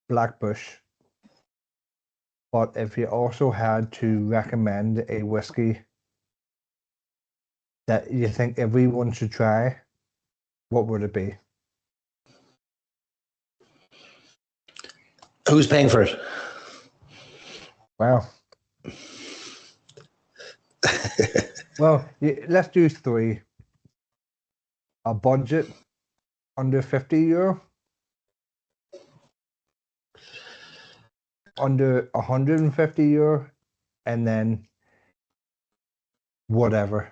Black Bush, but if you also had to recommend a whiskey that you think everyone should try, what would it be? Who's paying for it? Wow. Well, let's do three. A budget under €50, under €150, and then whatever.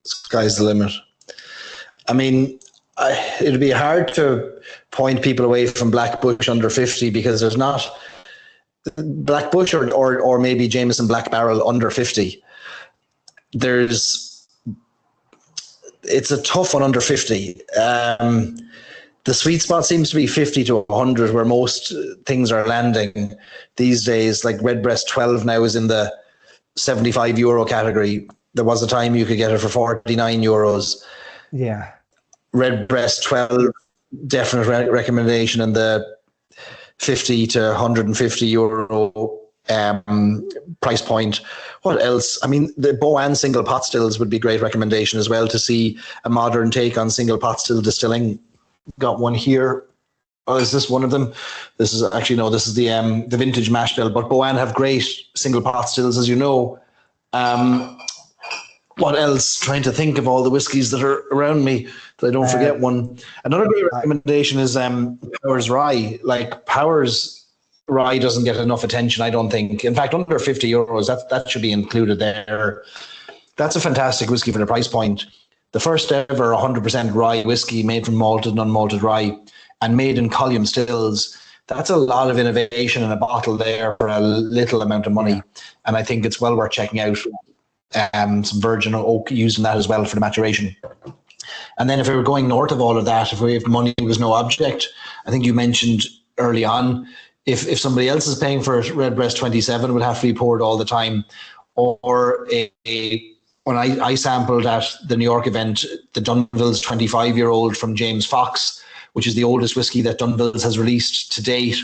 Sky's the limit. I mean, it'd be hard to point people away from Black Bush under 50 because there's not Black Bush or maybe Jameson Black Barrel under 50. It's a tough one under 50. The sweet spot seems to be 50 to 100 where most things are landing these days. Like Redbreast 12 now is in the €75 category. There was a time you could get it for €49. Yeah. Redbreast 12, definite recommendation in the 50 to €150 price point. What else? I mean, the Boan single pot stills would be a great recommendation as well to see a modern take on single pot still distilling. Got one here. Oh, is this one of them? This is actually no. This is the vintage mash bill. But Boan have great single pot stills, as you know. What else? Trying to think of all the whiskies that are around me that I don't forget one. Another great recommendation is Powers Rye. Like Powers Rye doesn't get enough attention, I don't think. In fact, under €50, that should be included there. That's a fantastic whiskey for the price point. The first ever 100% rye whiskey made from malted and unmalted rye and made in column stills. That's a lot of innovation in a bottle there for a little amount of money. Yeah. And I think it's well worth checking out. Some virgin oak using that as well for the maturation. And then if we were going north of all of that, if money was no object, I think you mentioned early on, if somebody else is paying for it, Redbreast 27 would have to be poured all the time. Or when I sampled at the New York event, the Dunville's 25-year-old from James Fox, which is the oldest whiskey that Dunville's has released to date.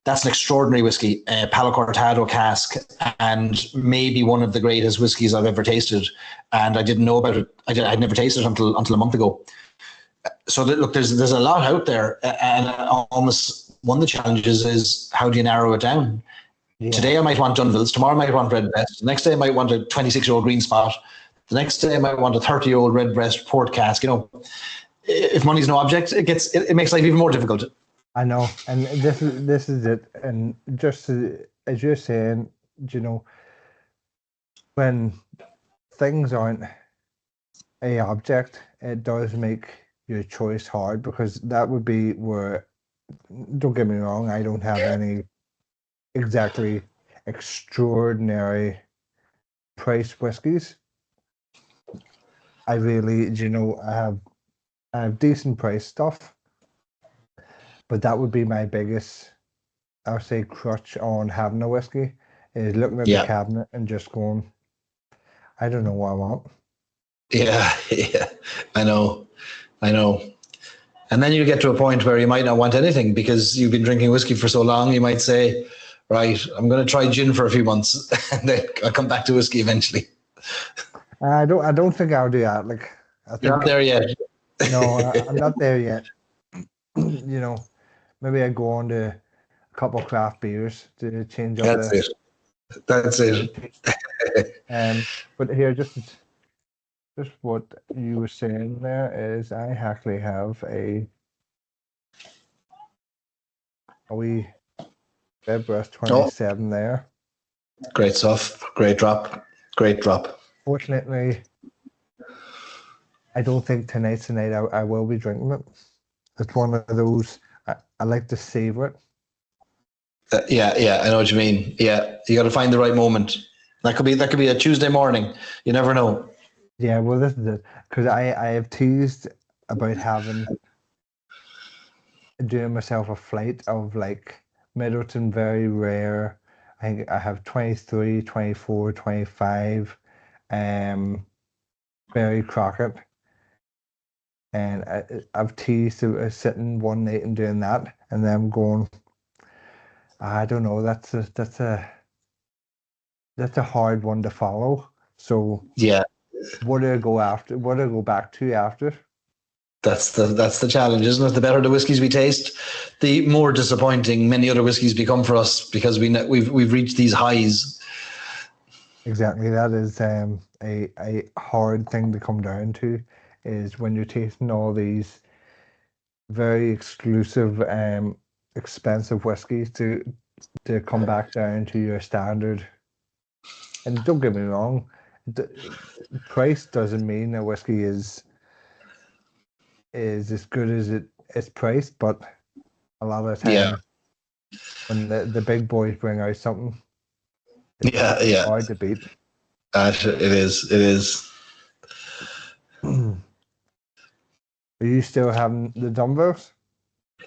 That's an extraordinary whiskey, Palo Cortado cask, and maybe one of the greatest whiskies I've ever tasted. And I didn't know about it. I'd never tasted it until a month ago. So look, there's a lot out there, and almost one of the challenges is how do you narrow it down? Yeah. Today I might want Dunville's, tomorrow I might want Redbreast, the next day I might want a 26-year-old Green Spot, the next day I might want a 30-year-old Redbreast port cask. If money's no object, it makes life even more difficult. I know, and this is it. And just as you're saying, when things aren't a object, it does make your choice hard, because that would be where, don't get me wrong, I don't have any exactly extraordinary price whiskies. I really, I have decent price stuff. But that would be my biggest, I would say, crutch on having a whiskey, is looking at the Yeah, cabinet and just going, I don't know what I want. yeah, yeah. I know, I know. And then you get to a point where you might not want anything because you've been drinking whiskey for so long. You might say, right, I'm going to try gin for a few months and then I'll come back to whiskey eventually. I don't think I'll do that. Like, I You're not think, there yet. no, I'm not there yet. You know, maybe I go on to a couple of craft beers to change up That's it. That's the it. taste. But here, just what you were saying there is, I actually have a wee Redbreast Oh, 27 there. great stuff. Great drop. Great drop. Fortunately, I don't think tonight's the night I will be drinking it. It's one of those, I like to savor it. Yeah, yeah, I know what you mean. Yeah, you got to find the right moment. That could be a Tuesday morning. You never know. Yeah, well, this is it. Because I have teased about doing myself a flight of like Middleton Very Rare. I think I have 23, 24, 25, Barry Crockett. And I've teased sitting one night and doing that. And then I'm going, I don't know, that's a hard one to follow. So Yeah, what do I go after? What do I go back to after? that's the challenge, isn't it? The better the whiskies we taste, the more disappointing many other whiskies become for us because we've reached these highs. Exactly. That is a hard thing to come down to, is when you're tasting all these very exclusive, expensive whiskies to come back down to your standard. And don't get me wrong, price doesn't mean a whiskey is as good as it's priced, but a lot of the Yeah, time when the big boys bring out something, yeah, it's yeah. hard to beat. It is. It is. Are you still having the dumbbells?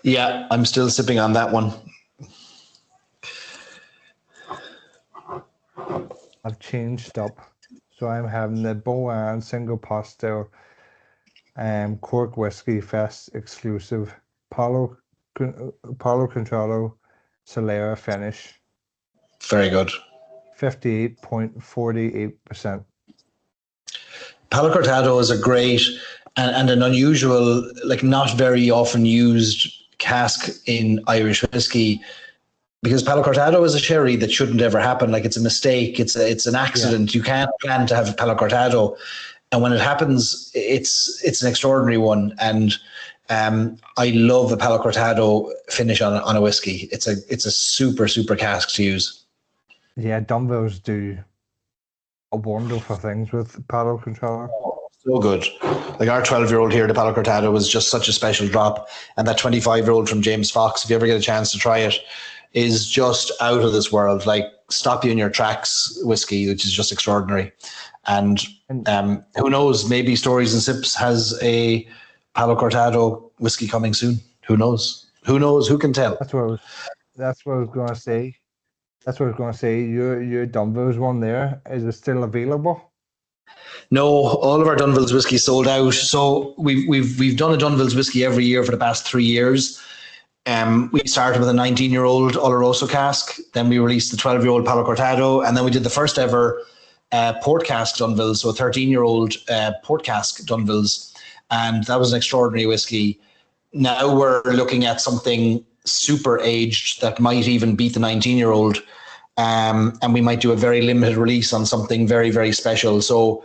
Yeah, I'm still sipping on that one. I've changed up. So I'm having the Bowan single pot still, Cork Whiskey Fest exclusive, Palo, Palo Controllo Solera finish, Very good. 58.48%. Palo Cortado is a great and an unusual, like not very often used cask in Irish whiskey because Palo Cortado is a sherry that shouldn't ever happen. Like it's a mistake. It's an Yeah, accident. You can't plan to have Palo Cortado, and when it happens, it's an extraordinary one. And I love a Palo Cortado finish on a whiskey. It's a super cask to use. yeah, dumbbells do a wonderful things with Palo Controller. So good. Like our 12-year-old here, the Palo Cortado was just such a special drop. And that 25-year-old from James Fox, if you ever get a chance to try it, is just out of this world. Like stop you in your tracks whiskey, which is just extraordinary. And And who knows, maybe Stories and Sips has a Palo Cortado whiskey coming soon. Who knows? Who knows? Who can tell? that's what I was gonna say. That's what I was gonna say. Your dumbbells one there, is it still available? No, all of our Dunville's whiskey sold out. So we've done a Dunville's whiskey every year for the past 3 years. We started with a 19-year-old Oloroso cask. Then we released the 12-year-old Palo Cortado, and then we did the first ever port cask Dunville, so a 13-year-old port cask Dunville's, and that was an extraordinary whiskey. Now we're looking at something super aged that might even beat the 19-year-old, and we might do a very limited release on something very special. So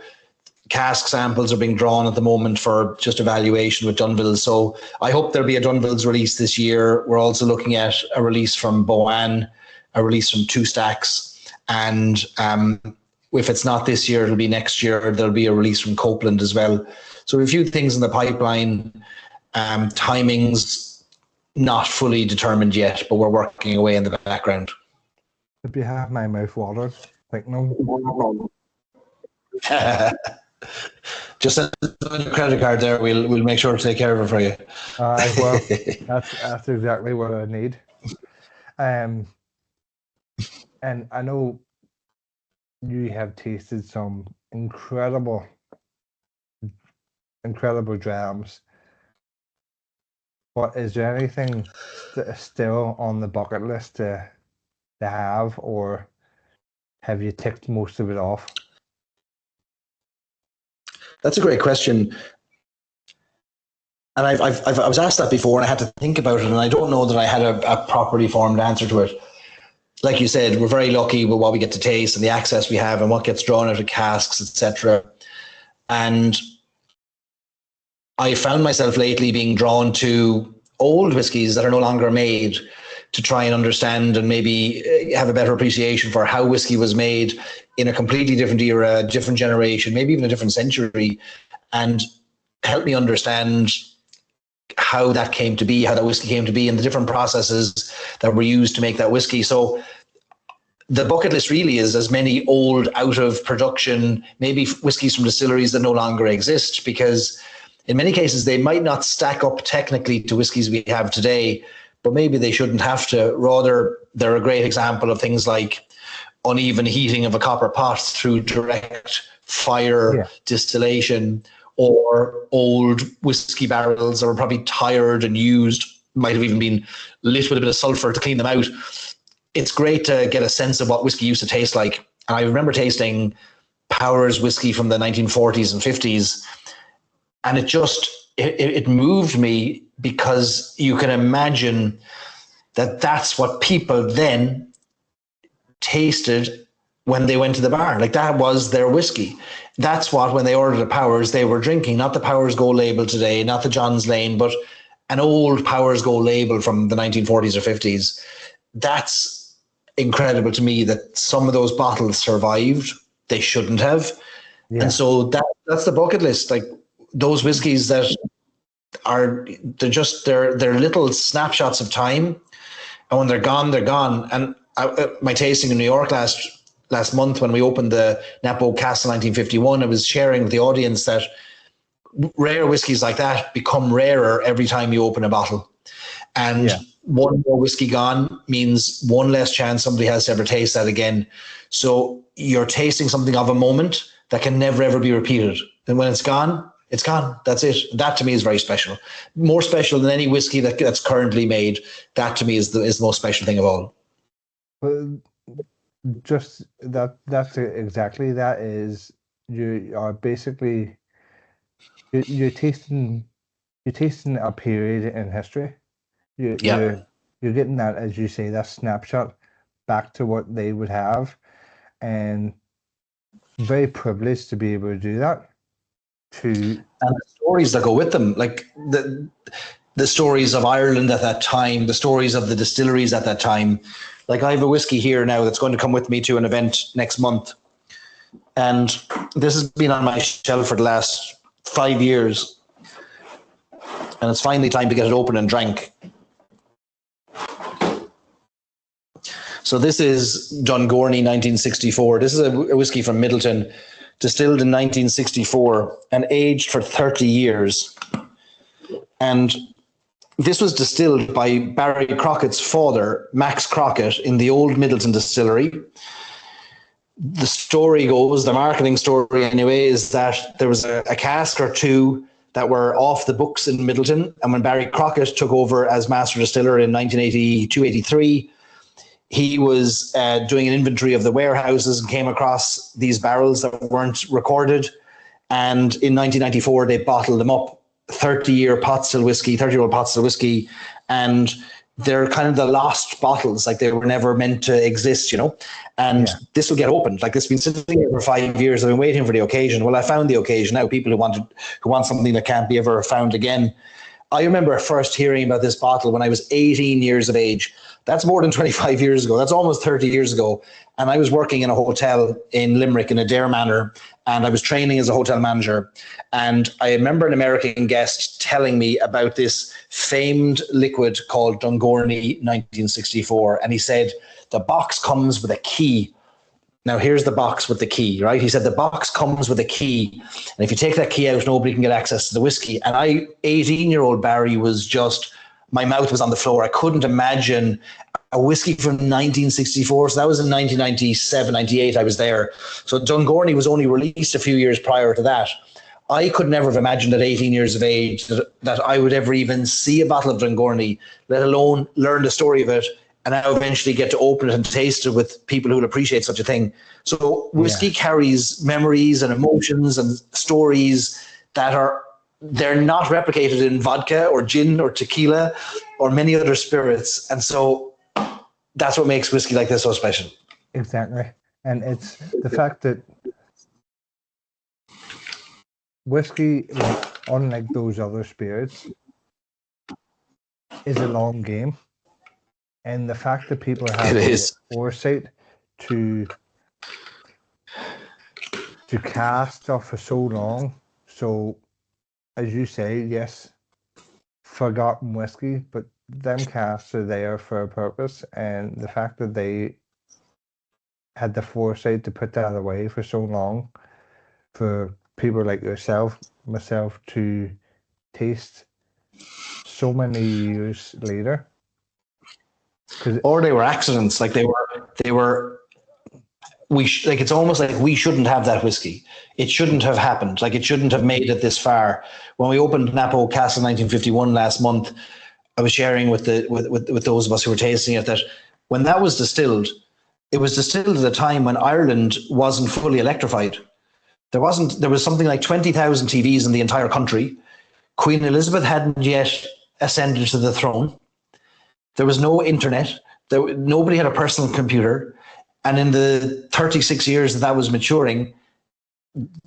cask samples are being drawn at the moment for just evaluation with Dunville. So I hope there'll be a Dunville's release this year. We're also looking at a release from Boan, a release from Two Stacks, and if it's not this year, it'll be next year. There'll be a release from Copeland as well. So a few things in the pipeline. Timings not fully determined yet, but we're working away in the background. If you have my mouth watered, like no. Just send a credit card there. We'll make sure to take care of it for you. Well, that's exactly what I need. Um, and I know you have tasted some incredible drams. But is there anything that is still on the bucket list to have, or have you ticked most of it off? That's a great question. And I was asked that before, and I had to think about it, and I don't know that I had a properly formed answer to it. Like you said, we're very lucky with what we get to taste and the access we have and what gets drawn out of casks, etc. And I found myself lately being drawn to old whiskies that are no longer made to try and understand and maybe have a better appreciation for how whiskey was made in a completely different era, different generation, maybe even a different century, and help me understand how that came to be, how that whiskey came to be, and the different processes that were used to make that whiskey. So the bucket list really is as many old, out of production, maybe whiskies from distilleries that no longer exist, because in many cases they might not stack up technically to whiskies we have today, but maybe they shouldn't have to. Rather, they're a great example of things like uneven heating of a copper pot through direct fire distillation, or old whiskey barrels that were probably tired and used, might have even been lit with a bit of sulfur to clean them out. It's great to get a sense of what whiskey used to taste like. And I remember tasting Powers whiskey from the 1940s and 50s, and it moved me, because you can imagine that that's what people then tasted when they went to the bar. Like, that was their whiskey. That's what, when they ordered a Powers, they were drinking. Not the Powers Gold label today, not the John's Lane, but an old Powers Gold label from the 1940s or 50s. That's incredible to me that some of those bottles survived. They shouldn't have. Yeah. And so that's the bucket list. Like, those whiskies that are, they're little snapshots of time. And when they're gone, they're gone. And my tasting in New York last month, when we opened the Napo Cask in 1951, I was sharing with the audience that rare whiskies like that become rarer every time you open a bottle. And one more whiskey gone means one less chance somebody has to ever taste that again. So you're tasting something of a moment that can never, ever be repeated. And when it's gone, it's gone. That's it. That to me is very special. More special than any whiskey that's currently made. That to me is the most special thing of all. Well, just that's exactly that is, you are basically you're tasting a period in history. You're getting that, as you say, that snapshot back to what they would have, and very privileged to be able to do that. And the stories that go with them, like the stories of Ireland at that time, the stories of the distilleries at that time. Like, I have a whiskey here now that's going to come with me to an event next month, and this has been on my shelf for the last 5 years, and it's finally time to get it open and drank. So this is Dungorney 1964. This is a whiskey from Middleton, distilled in 1964 and aged for 30 years. And this was distilled by Barry Crockett's father, Max Crockett, in the old Middleton distillery. The story goes, the marketing story anyway, is that there was a cask or two that were off the books in Middleton. And when Barry Crockett took over as master distiller in 1982-83, he was doing an inventory of the warehouses and came across these barrels that weren't recorded. And in 1994, they bottled them up, 30-year pot still whiskey, 30-year-old pot still whiskey. And they're kind of the lost bottles, like they were never meant to exist, you know. And this will get opened. Like, this has been sitting here for 5 years. I've been waiting for the occasion. Well, I found the occasion now. People who want something that can't be ever found again. I remember first hearing about this bottle when I was 18 years of age. That's more than 25 years ago. That's almost 30 years ago. And I was working in a hotel in Limerick in Adair Manor, and I was training as a hotel manager. And I remember an American guest telling me about this famed liquid called Dungorney 1964. And he said, the box comes with a key. Now here's the box with the key, right? He said the box comes with a key, and if you take that key out, nobody can get access to the whiskey. And 18-year-old Barry was just, my mouth was on the floor. I couldn't imagine a whiskey from 1964. So that was in 1997, 98. I was there. So Dungourney was only released a few years prior to that. I could never have imagined at 18 years of age that I would ever even see a bottle of Dungourney, let alone learn the story of it, and now eventually get to open it and taste it with people who will appreciate such a thing. So whiskey carries memories and emotions and stories that they're not replicated in vodka or gin or tequila or many other spirits. And so that's what makes whiskey like this so special. Exactly. And it's the fact that whiskey, unlike those other spirits, is a long game. And the fact that people have the foresight to cast stuff for so long. So, as you say, yes, forgotten whiskey, but them casts are there for a purpose. And the fact that they had the foresight to put that away for so long, for people like yourself, myself, to taste so many years later. Or they were accidents, like they were. It's almost like we shouldn't have that whiskey. It shouldn't have happened. Like it shouldn't have made it this far. When we opened Napo Cask in 1951 last month, I was sharing with those of us who were tasting it that when that was distilled, it was distilled at a time when Ireland wasn't fully electrified. There was something like 20,000 TVs in the entire country. Queen Elizabeth hadn't yet ascended to the throne. There was no internet. Nobody had a personal computer. And in the 36 years that was maturing,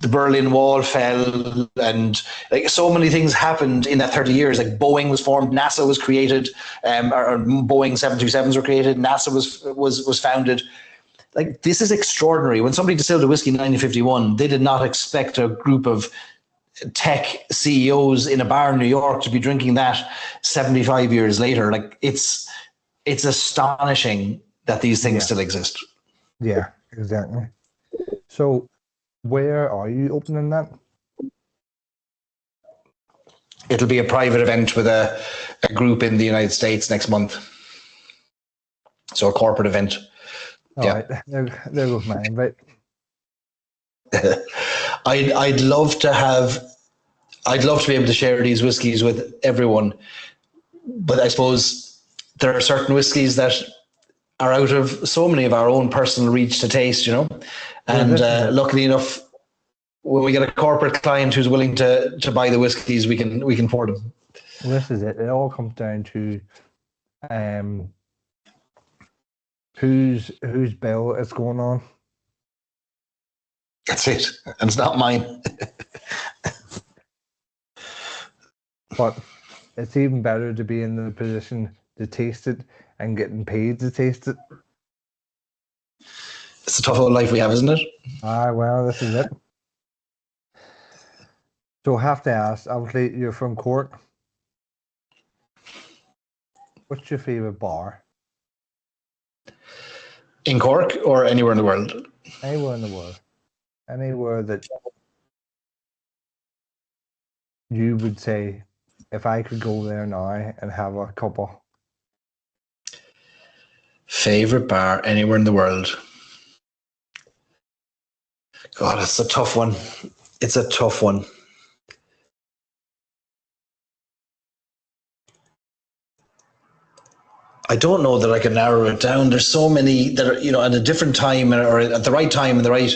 the Berlin Wall fell, and like so many things happened in that 30 years. Like Boeing was formed, NASA was created, or Boeing 737s were created, NASA was founded. Like this is extraordinary. When somebody distilled a whiskey in 1951, they did not expect a group of tech CEOs in a bar in New York to be drinking that 75 years later. Like it's astonishing that these things still exist. Yeah, exactly. So where are you opening that? It'll be a private event with a group in the United States next month. So a corporate event. All right. There goes my invite. I'd love to be able to share these whiskies with everyone, but I suppose there are certain whiskies that are out of so many of our own personal reach to taste, you know. And luckily enough, when we get a corporate client who's willing to buy the whiskies, we can pour them. Well, this is it. It all comes down to whose bill is going on. That's it. And it's not mine. But it's even better to be in the position to taste it and getting paid to taste it. It's a tough old life we have, isn't it? Well, this is it. So I have to ask, obviously you're from Cork. What's your favourite bar? In Cork or anywhere in the world? Anywhere in the world. Anywhere that you would say, if I could go there now and have a couple. Favorite bar anywhere in the world? God, it's a tough one. It's a tough one. I don't know that I can narrow it down. There's so many that are, you know, at a different time or at the right time in the right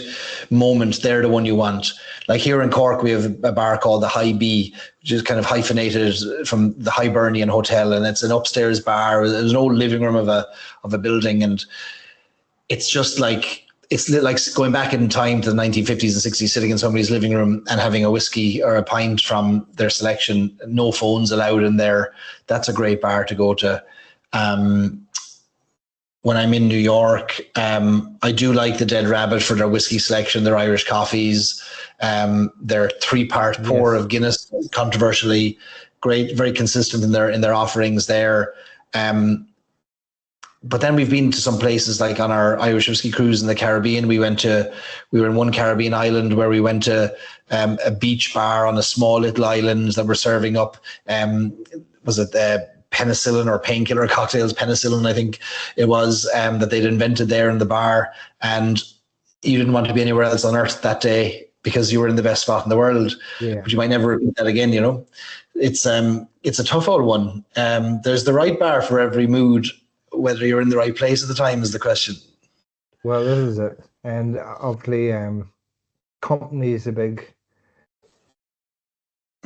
moment, they're the one you want. Like here in Cork, we have a bar called the High B, which is kind of hyphenated from the Hibernian Hotel, and it's an upstairs bar. There's an old living room of a building, and it's just like going back in time to the 1950s and 60s, sitting in somebody's living room and having a whiskey or a pint from their selection. No phones allowed in there. That's a great bar to go to. When I'm in New York, I do like the Dead Rabbit for their whiskey selection, their Irish coffees, their 3-part pour of Guinness, controversially great, very consistent in their offerings there. but then we've been to some places like on our Irish whiskey cruise in the Caribbean. We were in one Caribbean island where we went to a beach bar on a small little island that were serving up, was it penicillin or painkiller cocktails? Penicillin, I think it was, that they'd invented there in the bar. And you didn't want to be anywhere else on earth that day because you were in the best spot in the world. Yeah. But you might never repeat that again, you know. It's a tough old one. There's the right bar for every mood. Whether you're in the right place at the time is the question. Well, this is it. And obviously, company is a big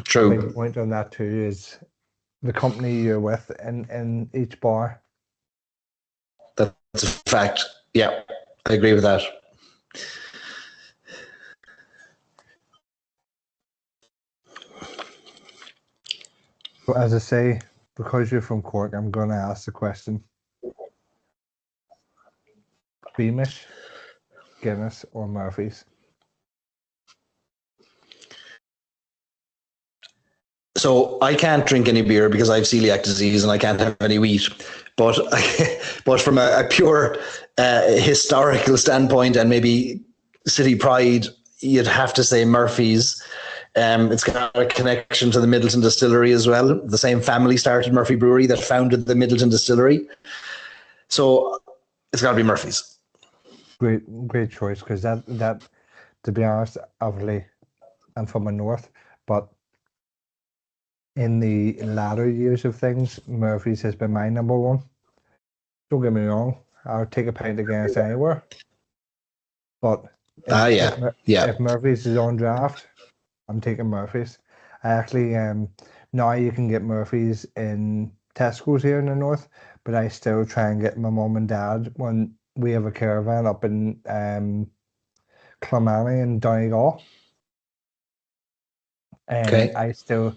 point on that too, is the company you're with in each bar. That's a fact. Yeah, I agree with that. But as I say, because you're from Cork, I'm going to ask the question. Beamish, Guinness, or Murphy's? So I can't drink any beer because I have celiac disease and I can't have any wheat. But from a pure historical standpoint and maybe city pride, you'd have to say Murphy's. It's got a connection to the Middleton Distillery as well. The same family started Murphy Brewery that founded the Middleton Distillery. So it's got to be Murphy's. Great choice, because that, to be honest, obviously, I'm from the north, but in the latter years of things, Murphy's has been my number one. Don't get me wrong, I'll take a pint of Guinness anywhere. But if Murphy's is on draft, I'm taking Murphy's. I actually, now you can get Murphy's in Tesco's here in the north, but I still try and get my mum and dad when we have a caravan up in Clonmany in Donegal. And I still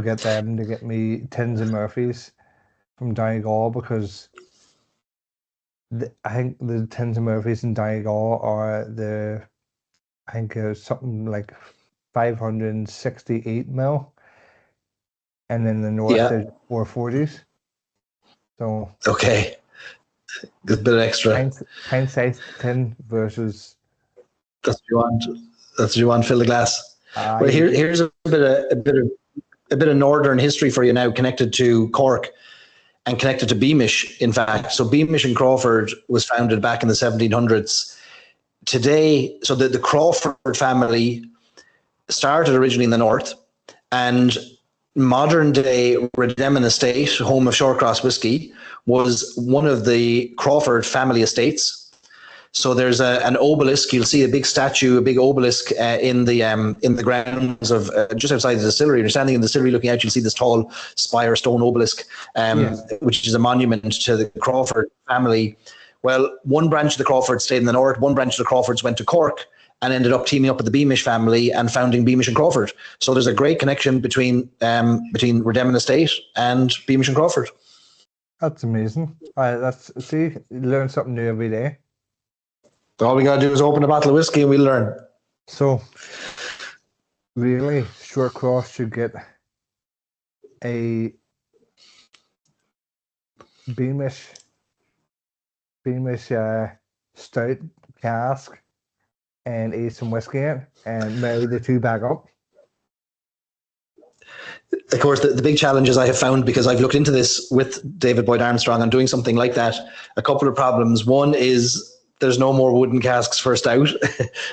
get them to get me tins of Murphy's from Donegal, because I think the tins of Murphy's in Donegal are I think it's something like 568 mil, and in the north there's 440s. So a bit extra. Pint size tin versus. That's what you want. Fill the glass. Well, here's a bit of northern history for you now, connected to Cork and connected to Beamish. In fact, so Beamish in Crawford was founded back in the 1700s. Today, so the Crawford family started originally in the north, and modern day Redemon Estate, home of Shortcross whiskey, was one of the Crawford family estates. So there's an obelisk. You'll see a big statue, a big obelisk in the grounds of just outside the distillery. You're standing in the distillery looking out. You'll see this tall spire stone obelisk, which is a monument to the Crawford family. Well, one branch of the Crawfords stayed in the north. One branch of the Crawfords went to Cork and ended up teaming up with the Beamish family and founding Beamish and Crawford. So there's a great connection between Redemon Estate and Beamish and Crawford. That's amazing. You learn something new every day. All we got to do is open a bottle of whiskey and we'll learn. So, really, Shortcross should get a Beamish stout cask and add some whiskey in and marry the two back up. Of course, the big challenges I have found, because I've looked into this with David Boyd Armstrong on doing something like that, a couple of problems. One is there's no more wooden casks for stout.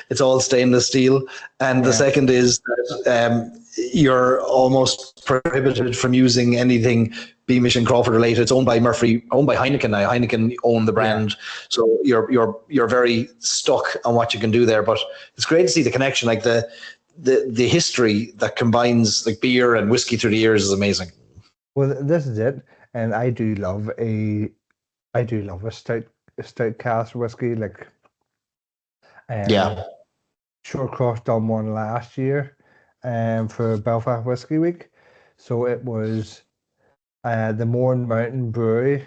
It's all stainless steel. And the second is that you're almost prohibited from using anything Beamish and Crawford related. It's owned by Heineken now. Heineken own the brand. So you're very stuck on what you can do there. But it's great to see the connection, like the history that combines like beer and whiskey through the years is amazing. Well, this is it. And I do love a stout cask whiskey, like Shortcross done one last year for Belfast Whiskey Week. So it was the Mourne Mountain Brewery.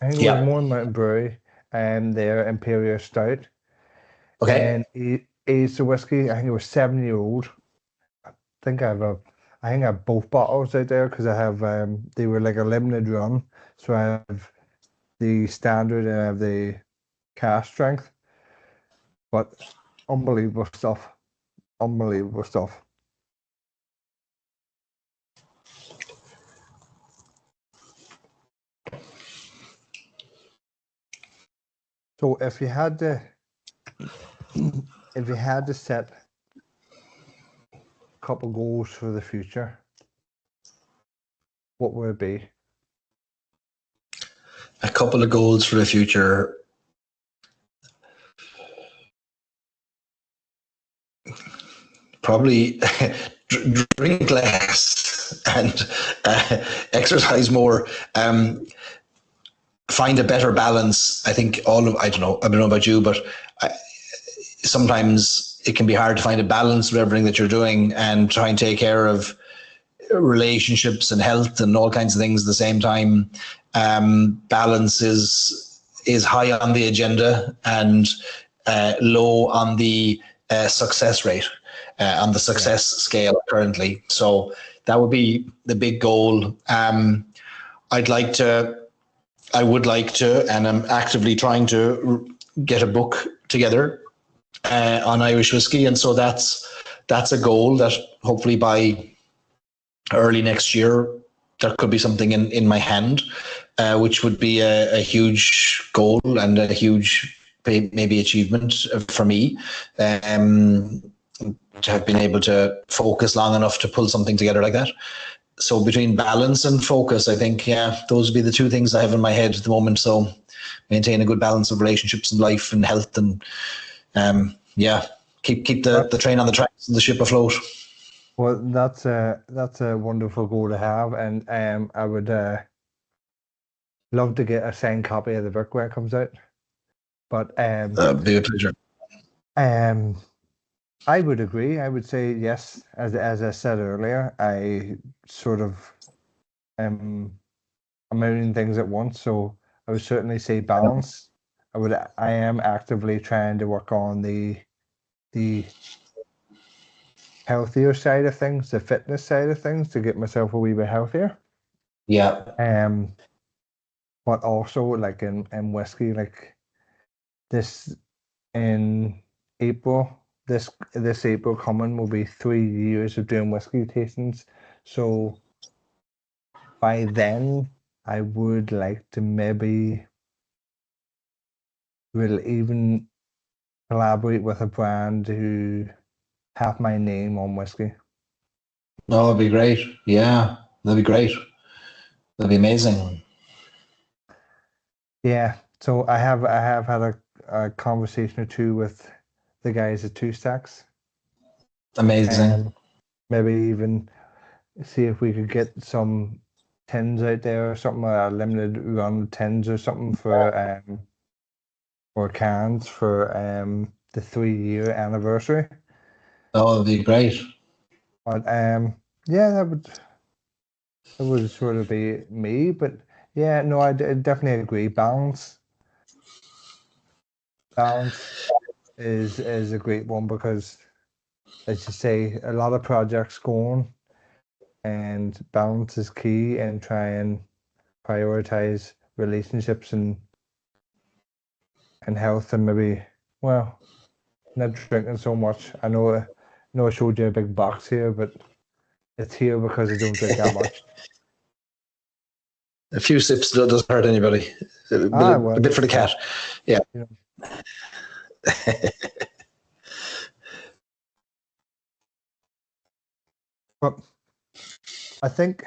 I think it was Mourne Mountain Brewery and their Imperial Stout. And he aged the whiskey. I think it was 7-year-old. I think I have both bottles out there, because I have they were like a limited run. So I have the standard of the cask strength, but unbelievable stuff. Unbelievable stuff. So if you had to set a couple goals for the future, what would it be? A couple of goals for the future. Probably drink less and exercise more. Find a better balance. I think I don't know about you, but sometimes it can be hard to find a balance with everything that you're doing and try and take care of relationships and health and all kinds of things at the same time. Balance is high on the agenda and low on the success rate, on the success scale currently. So that would be the big goal. I would like to, and I'm actively trying to get a book together on Irish whiskey, and so that's a goal that hopefully by early next year there could be something in my hand, which would be a huge goal and a huge maybe achievement for me, to have been able to focus long enough to pull something together like that. So between balance and focus, I think, those would be the two things I have in my head at the moment. So maintain a good balance of relationships and life and health, and keep the train on the tracks and the ship afloat. Well, that's a wonderful goal to have, and I would love to get a signed copy of the book when it comes out. But be a pleasure. I would agree. I would say yes. As I said earlier, I sort of a million things at once. So I would certainly say balance. I am actively trying to work on the healthier side of things, the fitness side of things, to get myself a wee bit healthier. Yeah. But also like in whiskey, like this in April. This April coming will be 3 years of doing whiskey tastings. So by then, I would like to maybe will even collaborate with a brand who have my name on whiskey. Oh, that'd be great. Yeah, that'd be great. That'd be amazing. Yeah. So I have had a conversation or two with the guys at Two Stacks. Amazing. Maybe even see if we could get some tins out there or something, a limited run tins or something for cans for the 3-year anniversary. Oh, that'd be great. But that would sort of be me. But yeah, no, I definitely agree. Balance is a great one, because, as you say, a lot of projects going, and balance is key, and try and prioritize relationships and health, and maybe, well, not drinking so much. I know I showed you a big box here, but it's here because I don't drink that much. A few sips doesn't hurt anybody. A bit for the cat. Yeah. You know. But I think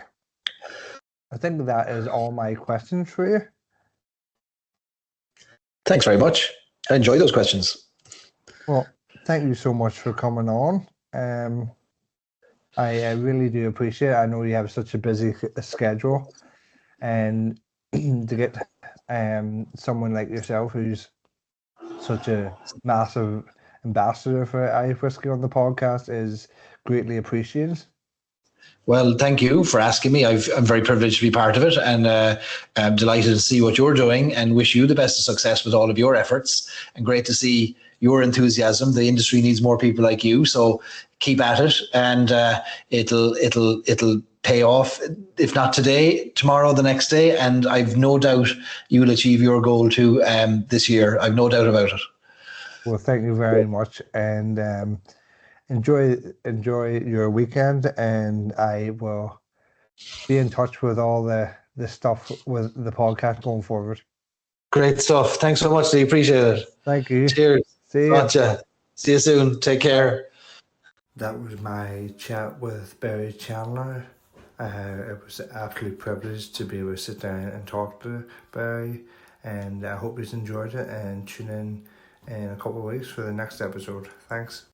that is all my questions for you. Thanks very much. I enjoy those questions. Well, thank you so much for coming on. I really do appreciate it. I know you have such a busy schedule, and to get someone like yourself, who's such a massive ambassador for Irish whiskey on the podcast, is greatly appreciated. Well, thank you for asking me. I'm very privileged to be part of it, and I'm delighted to see what you're doing, and wish you the best of success with all of your efforts. And great to see your enthusiasm. The industry needs more people like you, so keep at it, and it'll pay off, if not today, tomorrow, the next day. And I've no doubt you will achieve your goal too this year. I've no doubt about it. Well, thank you very much, and enjoy your weekend, and I will be in touch with all the stuff with the podcast going forward. Great stuff. Thanks so much, Lee. Appreciate it. Thank you. Cheers. See you. Gotcha. See you soon. Take care. That was my chat with Barry Chandler. It was an absolute privilege to be able to sit down and talk to Barry, and I hope he's enjoyed it, and tune in a couple of weeks for the next episode. Thanks.